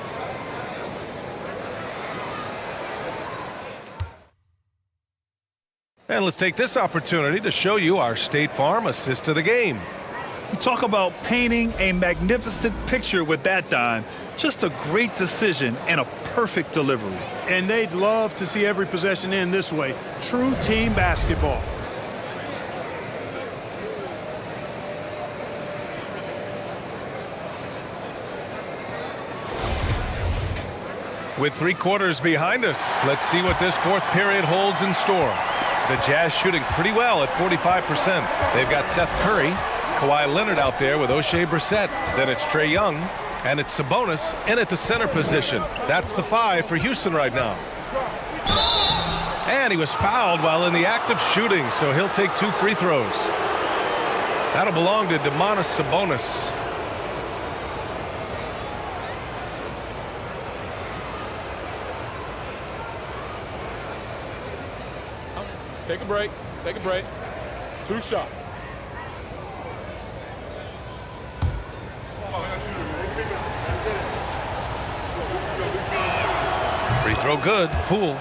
And let's take this opportunity to show you our State Farm assist of the game. Talk about painting a magnificent picture with that dime. Just a great decision and a perfect delivery. And they'd love to see every possession end this way. True team basketball. With 3 quarters behind us, let's see what this 4th period holds in store. The Jazz shooting pretty well at 45%. They've got Seth Curry, Kawhi Leonard out there with O'Shea Brissett. Then it's Trae Young, and it's Sabonis in at the center position. That's the 5 for Houston right now. And he was fouled while in the act of shooting, so he'll take 2 free throws. That'll belong to Domantas Sabonis. Take a break. Take a break. 2 shots. Free throw good. Poole.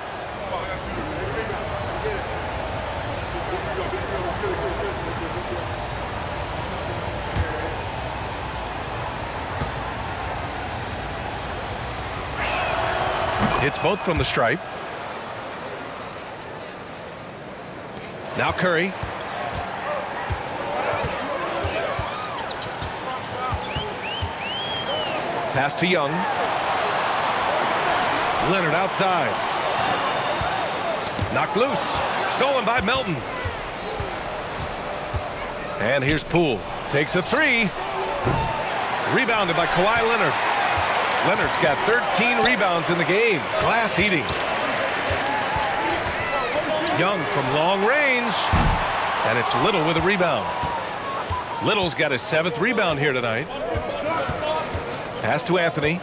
Hits both from the stripe. Now Curry. Pass to Young. Leonard outside. Knocked loose. Stolen by Melton. And here's Poole. Takes a 3. Rebounded by Kawhi Leonard. Leonard's got 13 rebounds in the game. Glass eating. Young from long range. And it's Little with a rebound. Little's got his 7th rebound here tonight. Pass to Anthony.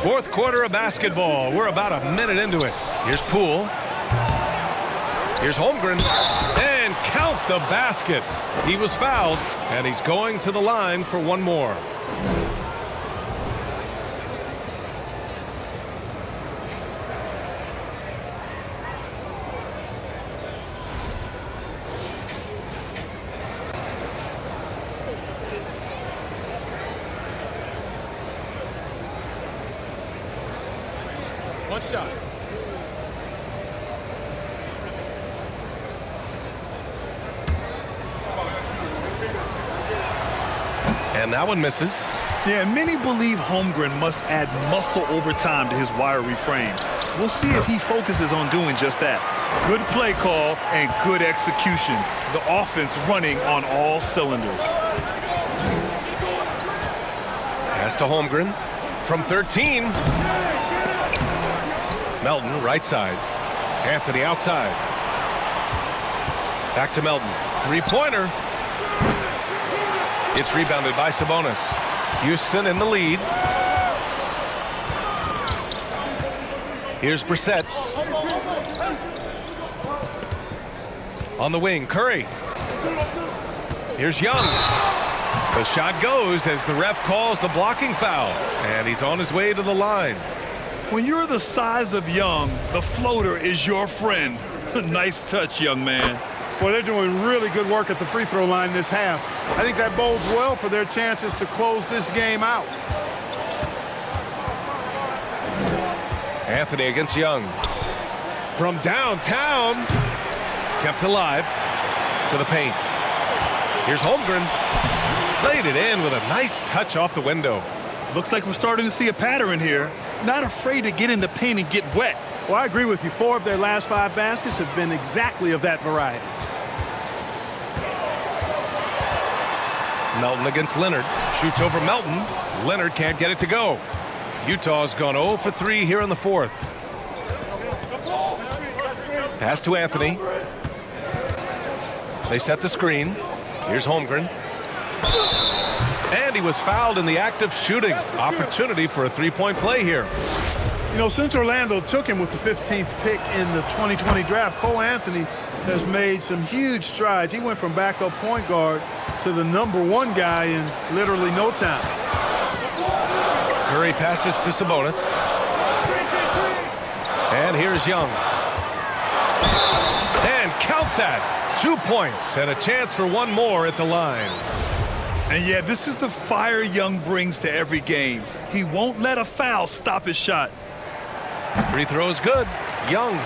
4th quarter of basketball. We're about a minute into it. Here's Poole. Here's Holmgren. And count the basket. He was fouled, and he's going to the line for 1 more. One shot. And that one misses. Yeah, many believe Holmgren must add muscle over time to his wiry frame. We'll see if he focuses on doing just that. Good play call and good execution. The offense running on all cylinders. Pass to Holmgren from 13. Melton right side. Anthony outside. Back to Melton. 3-pointer. It's rebounded by Sabonis. Houston in the lead. Here's Brissett. On the wing, Curry. Here's Young. The shot goes as the ref calls the blocking foul. And he's on his way to the line. When you're the size of Young, the floater is your friend. Nice touch, young man. Well, they're doing really good work at the free throw line this half. I think that bodes well for their chances to close this game out. Anthony against Young. From downtown, kept alive to the paint. Here's Holmgren. Laid it in with a nice touch off the window. Looks like we're starting to see a pattern here. Not afraid to get in the paint and get wet. Well, I agree with you. 4 of their last 5 baskets have been exactly of that variety. Melton against Leonard. Shoots over Melton. Leonard can't get it to go. Utah's gone 0 for 3 here in the 4th. Pass to Anthony. They set the screen. Here's Holmgren. And he was fouled in the act of shooting. Opportunity for a 3-point play here. You know, since Orlando took him with the 15th pick in the 2020 draft, Cole Anthony has made some huge strides. He went from backup point guard to the #1 guy in literally no time. Curry passes to Sabonis. And here's Young. And count that. 2 points and a chance for one more at the line. And yeah, this is the fire Young brings to every game. He won't let a foul stop his shot. Free throw is good. Young.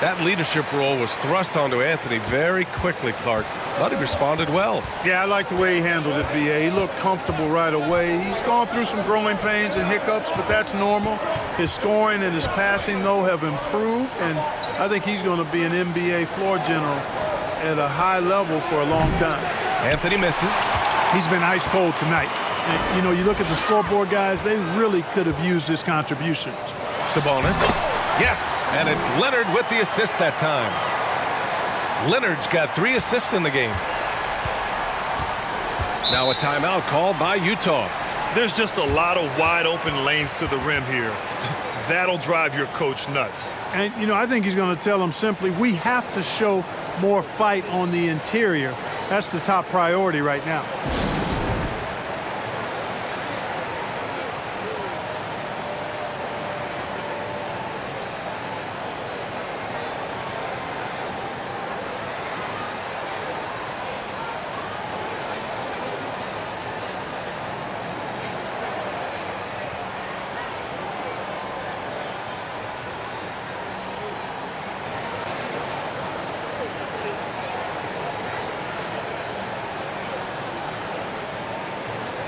That leadership role was thrust onto Anthony very quickly, Clark. But he responded well. Yeah, I like the way he handled it, B.A. He looked comfortable right away. He's gone through some growing pains and hiccups, but that's normal. His scoring and his passing, though, have improved, and I think he's going to be an NBA floor general at a high level for a long time. Anthony misses. He's been ice cold tonight. And, you know, you look at the scoreboard, guys, they really could have used his contributions. Sabonis. Yes, and it's Leonard with the assist that time. Leonard's got 3 assists in the game. Now a timeout called by Utah. There's just a lot of wide open lanes to the rim here. That'll drive your coach nuts. And, you know, I think he's going to tell them simply, we have to show more fight on the interior. That's the top priority right now.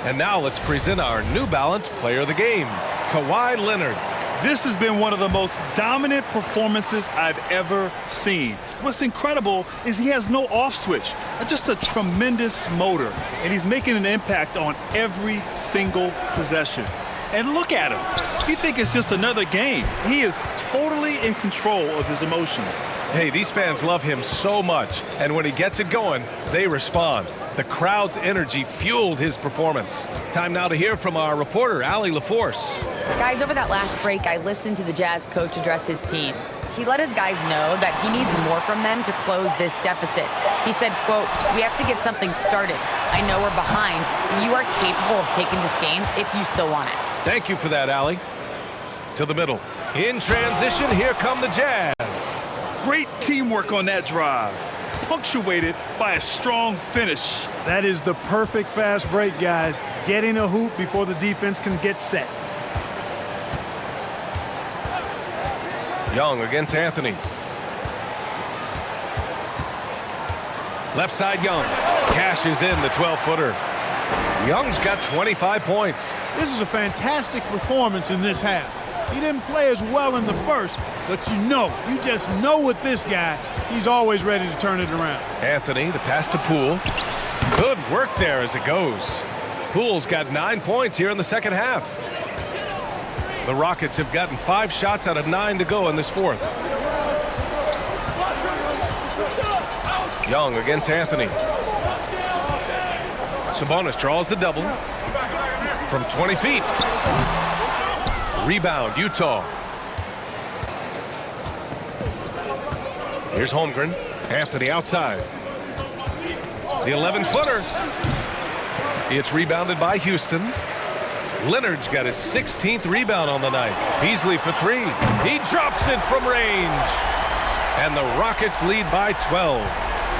And now let's present our New Balance Player of the Game, Kawhi Leonard. This has been one of the most dominant performances I've ever seen. What's incredible is he has no off switch, just a tremendous motor, and he's making an impact on every single possession. And look at him. You think it's just another game. He is totally in control of his emotions. Hey, these fans love him so much, and when he gets it going, they respond. The crowd's energy fueled his performance. Time now to hear from our reporter, Allie LaForce. Guys, over that last break, I listened to the Jazz coach address his team. He let his guys know that he needs more from them to close this deficit. He said, quote, "We have to get something started. I know we're behind, but you are capable of taking this game if you still want it." Thank you for that, Allie. To the middle. In transition, here come the Jazz. Great teamwork on that drive, punctuated by a strong finish. That is the perfect fast break, guys. Getting a hoop before the defense can get set. Young against Anthony. Left side, Young. Cashes in the 12-footer. Young's got 25 points. This is a fantastic performance in this half. He didn't play as well in the first, but you just know with this guy, he's always ready to turn it around. Anthony, the pass to Poole. Good work there as it goes. Poole's got 9 points here in the second half. The Rockets have gotten 5 shots out of 9 to go in this 4th. Young against Anthony. Sabonis draws the double from 20 feet. Rebound, Utah. Here's Holmgren. Anthony outside. The 11-footer. It's rebounded by Houston. Leonard's got his 16th rebound on the night. Beasley for 3. He drops it from range. And the Rockets lead by 12.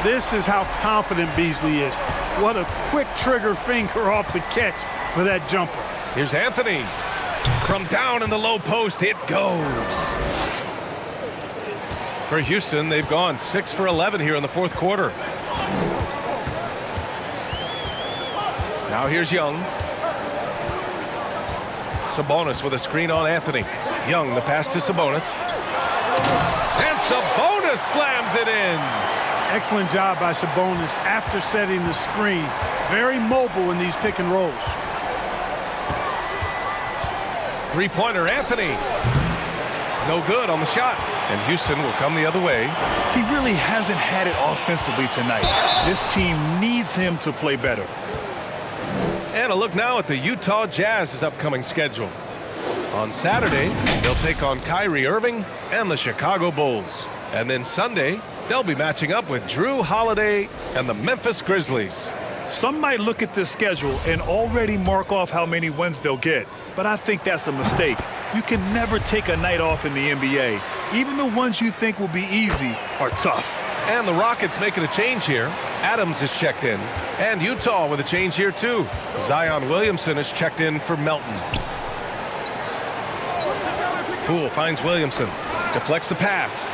This is how confident Beasley is. What a quick trigger finger off the catch for that jumper. Here's Anthony. From down in the low post, it goes. For Houston, they've gone 6 for 11 here in the fourth quarter. Now here's Young. Sabonis with a screen on Anthony. Young, the pass to Sabonis. And Sabonis slams it in. Excellent job by Sabonis after setting the screen. Very mobile in these pick and rolls. Three-pointer, Anthony. No good on the shot. And Houston will come the other way. He really hasn't had it offensively tonight. This team needs him to play better. And a look now at the Utah Jazz's upcoming schedule. On Saturday, they'll take on Kyrie Irving and the Chicago Bulls. And then Sunday, they'll be matching up with Drew Holiday and the Memphis Grizzlies. Some might look at this schedule and already mark off how many wins they'll get, but I think that's a mistake. You can never take a night off in the NBA. Even the ones you think will be easy are tough. And the Rockets making a change here. Adams is checked in. And Utah with a change here too. Zion Williamson is checked in for Melton. Poole finds Williamson. Deflects the pass.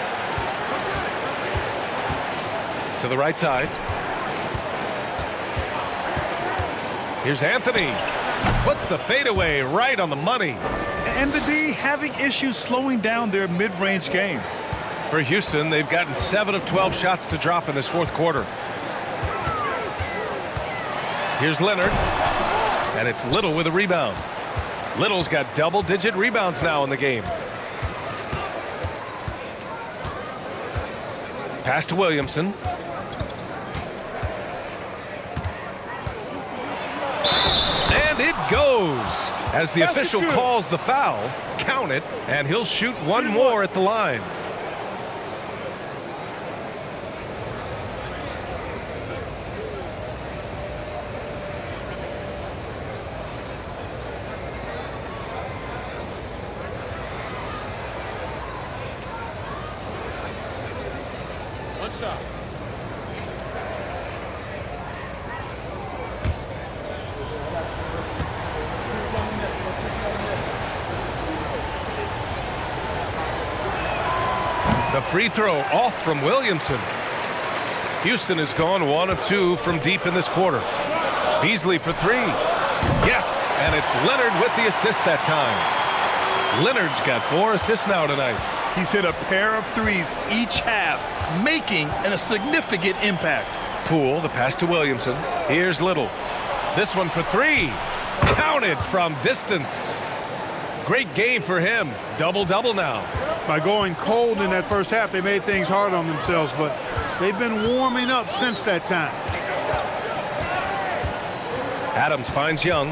To the right side. Here's Anthony. Puts the fadeaway right on the money. And the D having issues slowing down their mid-range game. For Houston, they've gotten 7 of 12 shots to drop in this fourth quarter. Here's Leonard. And it's Little with a rebound. Little's got double-digit rebounds now in the game. Pass to Williamson. And it goes. As the official calls the foul, count it, and he'll shoot one more at the line. One shot. The free throw off from Williamson. Houston has gone 1 of 2 from deep in this quarter. Beasley for 3. Yes, and it's Leonard with the assist that time. Leonard's got 4 assists now tonight. He's hit a pair of threes each half, making a significant impact. Poole, the pass to Williamson. Here's Little. This one for 3. Counted from distance. Great game for him. Double-double now. By going cold in that first half, they made things hard on themselves, but they've been warming up since that time. Adams finds Young.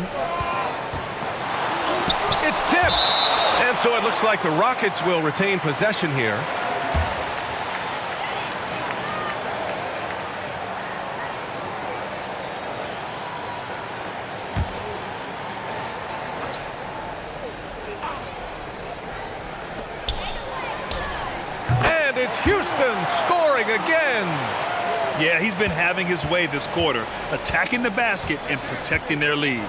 It's tipped. And so it looks like the Rockets will retain possession here. And it's Houston scoring again. Yeah, he's been having his way this quarter, attacking the basket and protecting their lead.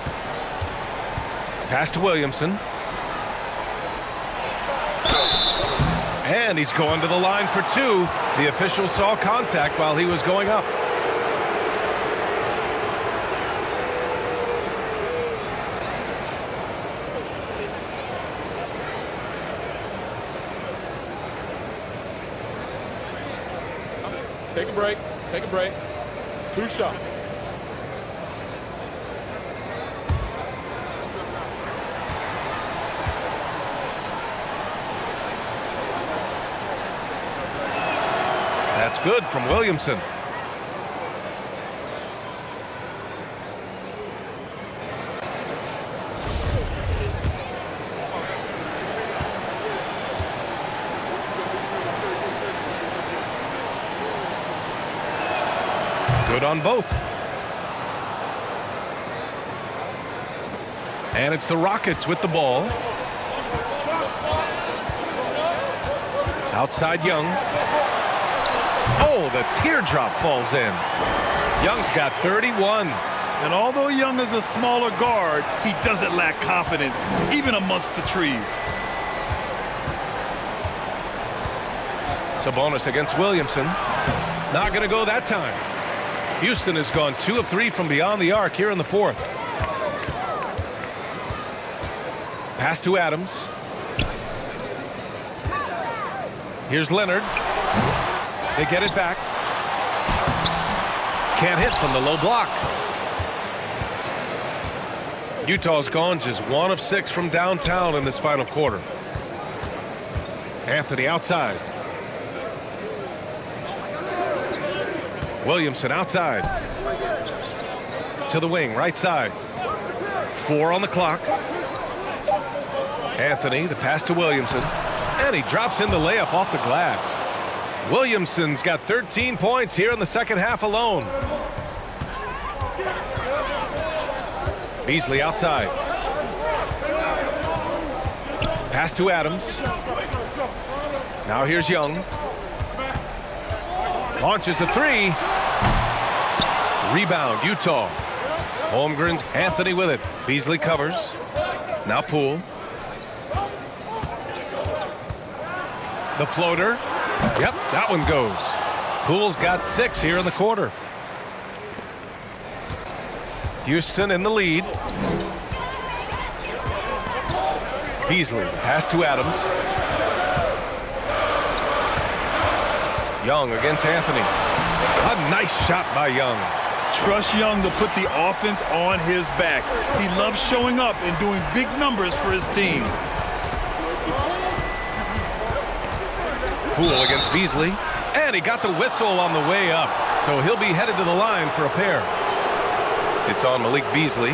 Pass to Williamson. And he's going to the line for 2. The official saw contact while he was going up. Take a break. Take a break. 2 shots. That's good from Williamson. Good on both. And it's the Rockets with the ball. Outside Young. Oh, the teardrop falls in. Young's got 31. And although Young is a smaller guard, he doesn't lack confidence, even amongst the trees. Sabonis against Williamson. Not going to go that time. Houston has gone 2 of 3 from beyond the arc here in the fourth. Pass to Adams. Here's Leonard. They get it back. Can't hit from the low block. Utah's gone just 1 of 6 from downtown in this final quarter. Anthony outside. Williamson outside. To the wing, right side. 4 on the clock. Anthony, the pass to Williamson. And he drops in the layup off the glass. Williamson's got 13 points here in the second half alone. Beasley outside. Pass to Adams. Now here's Young. Launches a 3. Rebound, Utah. Holmgren's Anthony with it. Beasley covers. Now Poole. The floater. Yep, that one goes. Poole's got 6 here in the quarter. Houston in the lead. Beasley, pass to Adams. Young against Anthony. A nice shot by Young. Trust Young to put the offense on his back. He loves showing up and doing big numbers for his team. Poole against Beasley. And he got the whistle on the way up. So he'll be headed to the line for a pair. It's on Malik Beasley.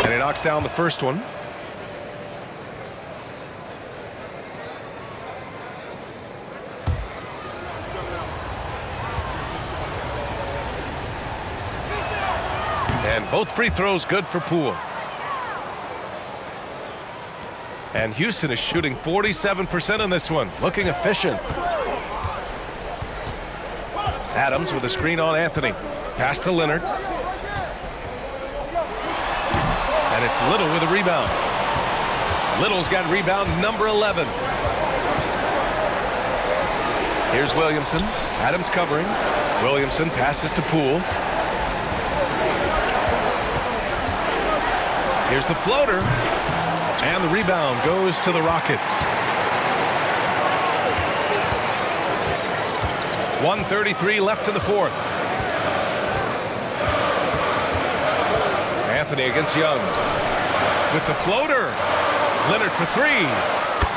And he knocks down the first one. And both free throws good for Poole. And Houston is shooting 47% on this one, looking efficient. Adams with a screen on Anthony. Pass to Leonard. And it's Little with a rebound. Little's got rebound number 11. Here's Williamson. Adams covering. Williamson passes to Poole. Here's the floater. And the rebound goes to the Rockets. 1:33 left in the fourth. Anthony against Young. With the floater. Leonard for 3.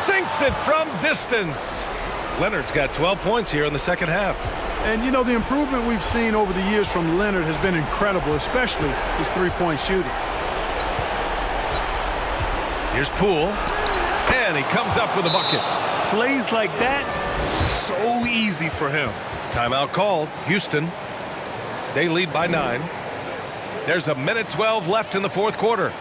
Sinks it from distance. Leonard's got 12 points here in the second half. And, you know, the improvement we've seen over the years from Leonard has been incredible, especially his three-point shooting. Here's Poole, and he comes up with a bucket. Plays like that, so easy for him. Timeout called. Houston. They lead by 9. There's 1:12 left in the fourth quarter.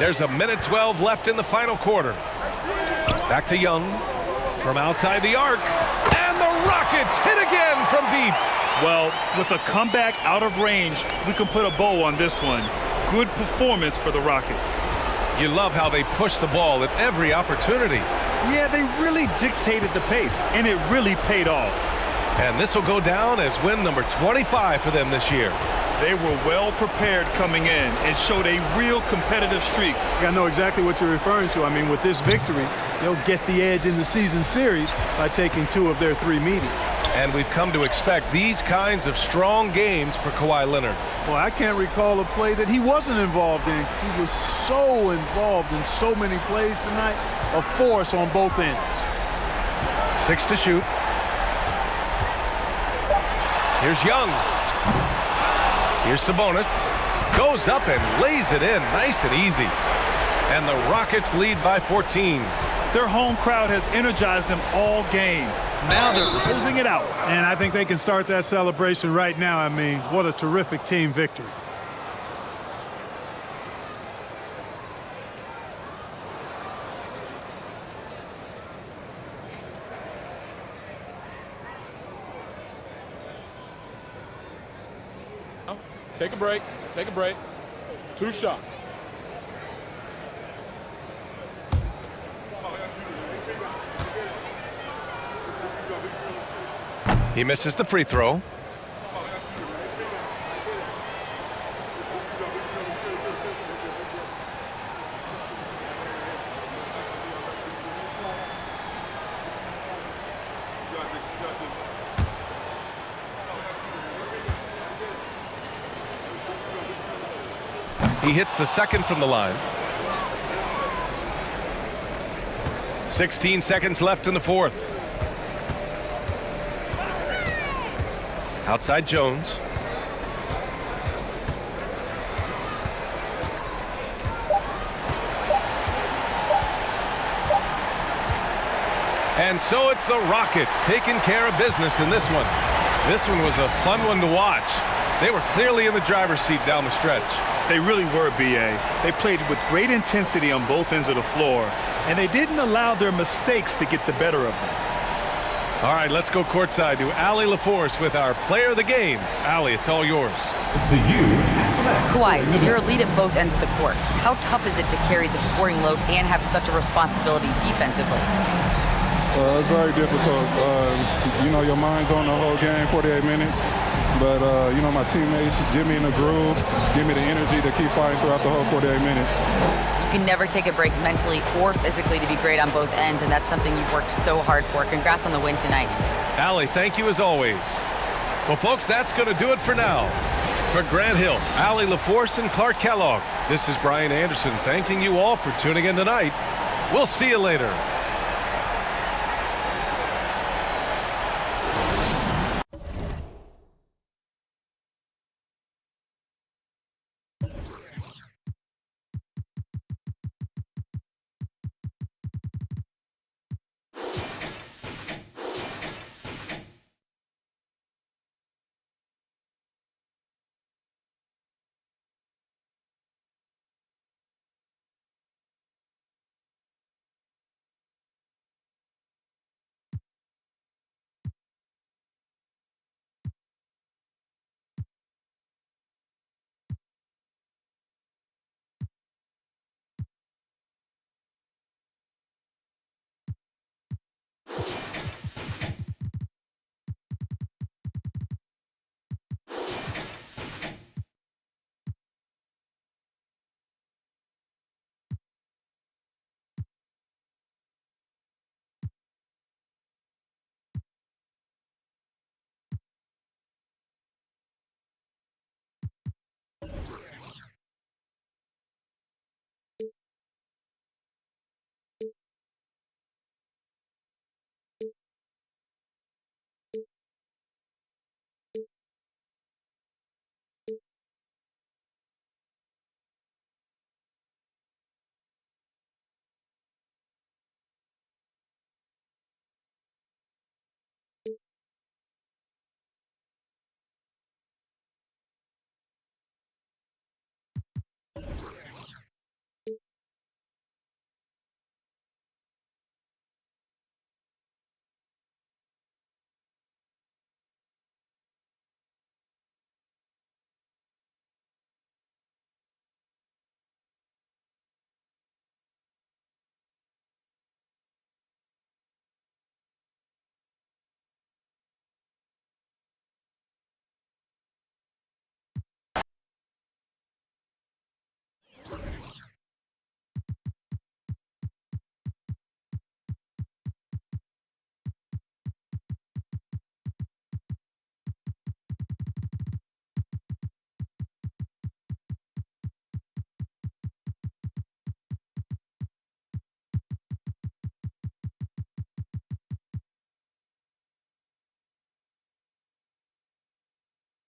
There's 1:12 left in the final quarter. Back to Young from outside the arc. And the Rockets hit again from deep. Well, with a comeback out of range, we can put a bow on this one. Good performance for the Rockets. You love how they push the ball at every opportunity. Yeah, they really dictated the pace, and it really paid off. And this will go down as win number 25 for them this year. They were well prepared coming in and showed a real competitive streak. I know exactly what you're referring to. I mean, with this victory, they'll get the edge in the season series by taking 2 of their 3 meetings. And we've come to expect these kinds of strong games for Kawhi Leonard. Well, I can't recall a play that he wasn't involved in. He was so involved in so many plays tonight, a force on both ends. 6 to shoot. Here's Young. Here's Sabonis. Goes up and lays it in nice and easy. And the Rockets lead by 14. Their home crowd has energized them all game. Now they're closing it out. And I think they can start that celebration right now. I mean, what a terrific team victory. Take a break. Take a break. 2 shots. He misses the free throw. He hits the second from the line. 16 seconds left in the fourth. Outside Jones. And so it's the Rockets taking care of business in this one. This one was a fun one to watch. They were clearly in the driver's seat down the stretch. They really were, B.A. They played with great intensity on both ends of the floor, and they didn't allow their mistakes to get the better of them. All right, let's go courtside to Allie LaForce with our player of the game. Allie, it's all yours. Kawhi, you're a lead at both ends of the court. How tough is it to carry the scoring load and have such a responsibility defensively? It's very difficult. Your mind's on the whole game, 48 minutes. But, my teammates get me in the groove, give me the energy to keep fighting throughout the whole 48 minutes. You can never take a break mentally or physically to be great on both ends, and that's something you've worked so hard for. Congrats on the win tonight. Allie, thank you as always. Well, folks, that's going to do it for now. For Grant Hill, Allie LaForce, and Clark Kellogg, this is Brian Anderson thanking you all for tuning in tonight. We'll see you later.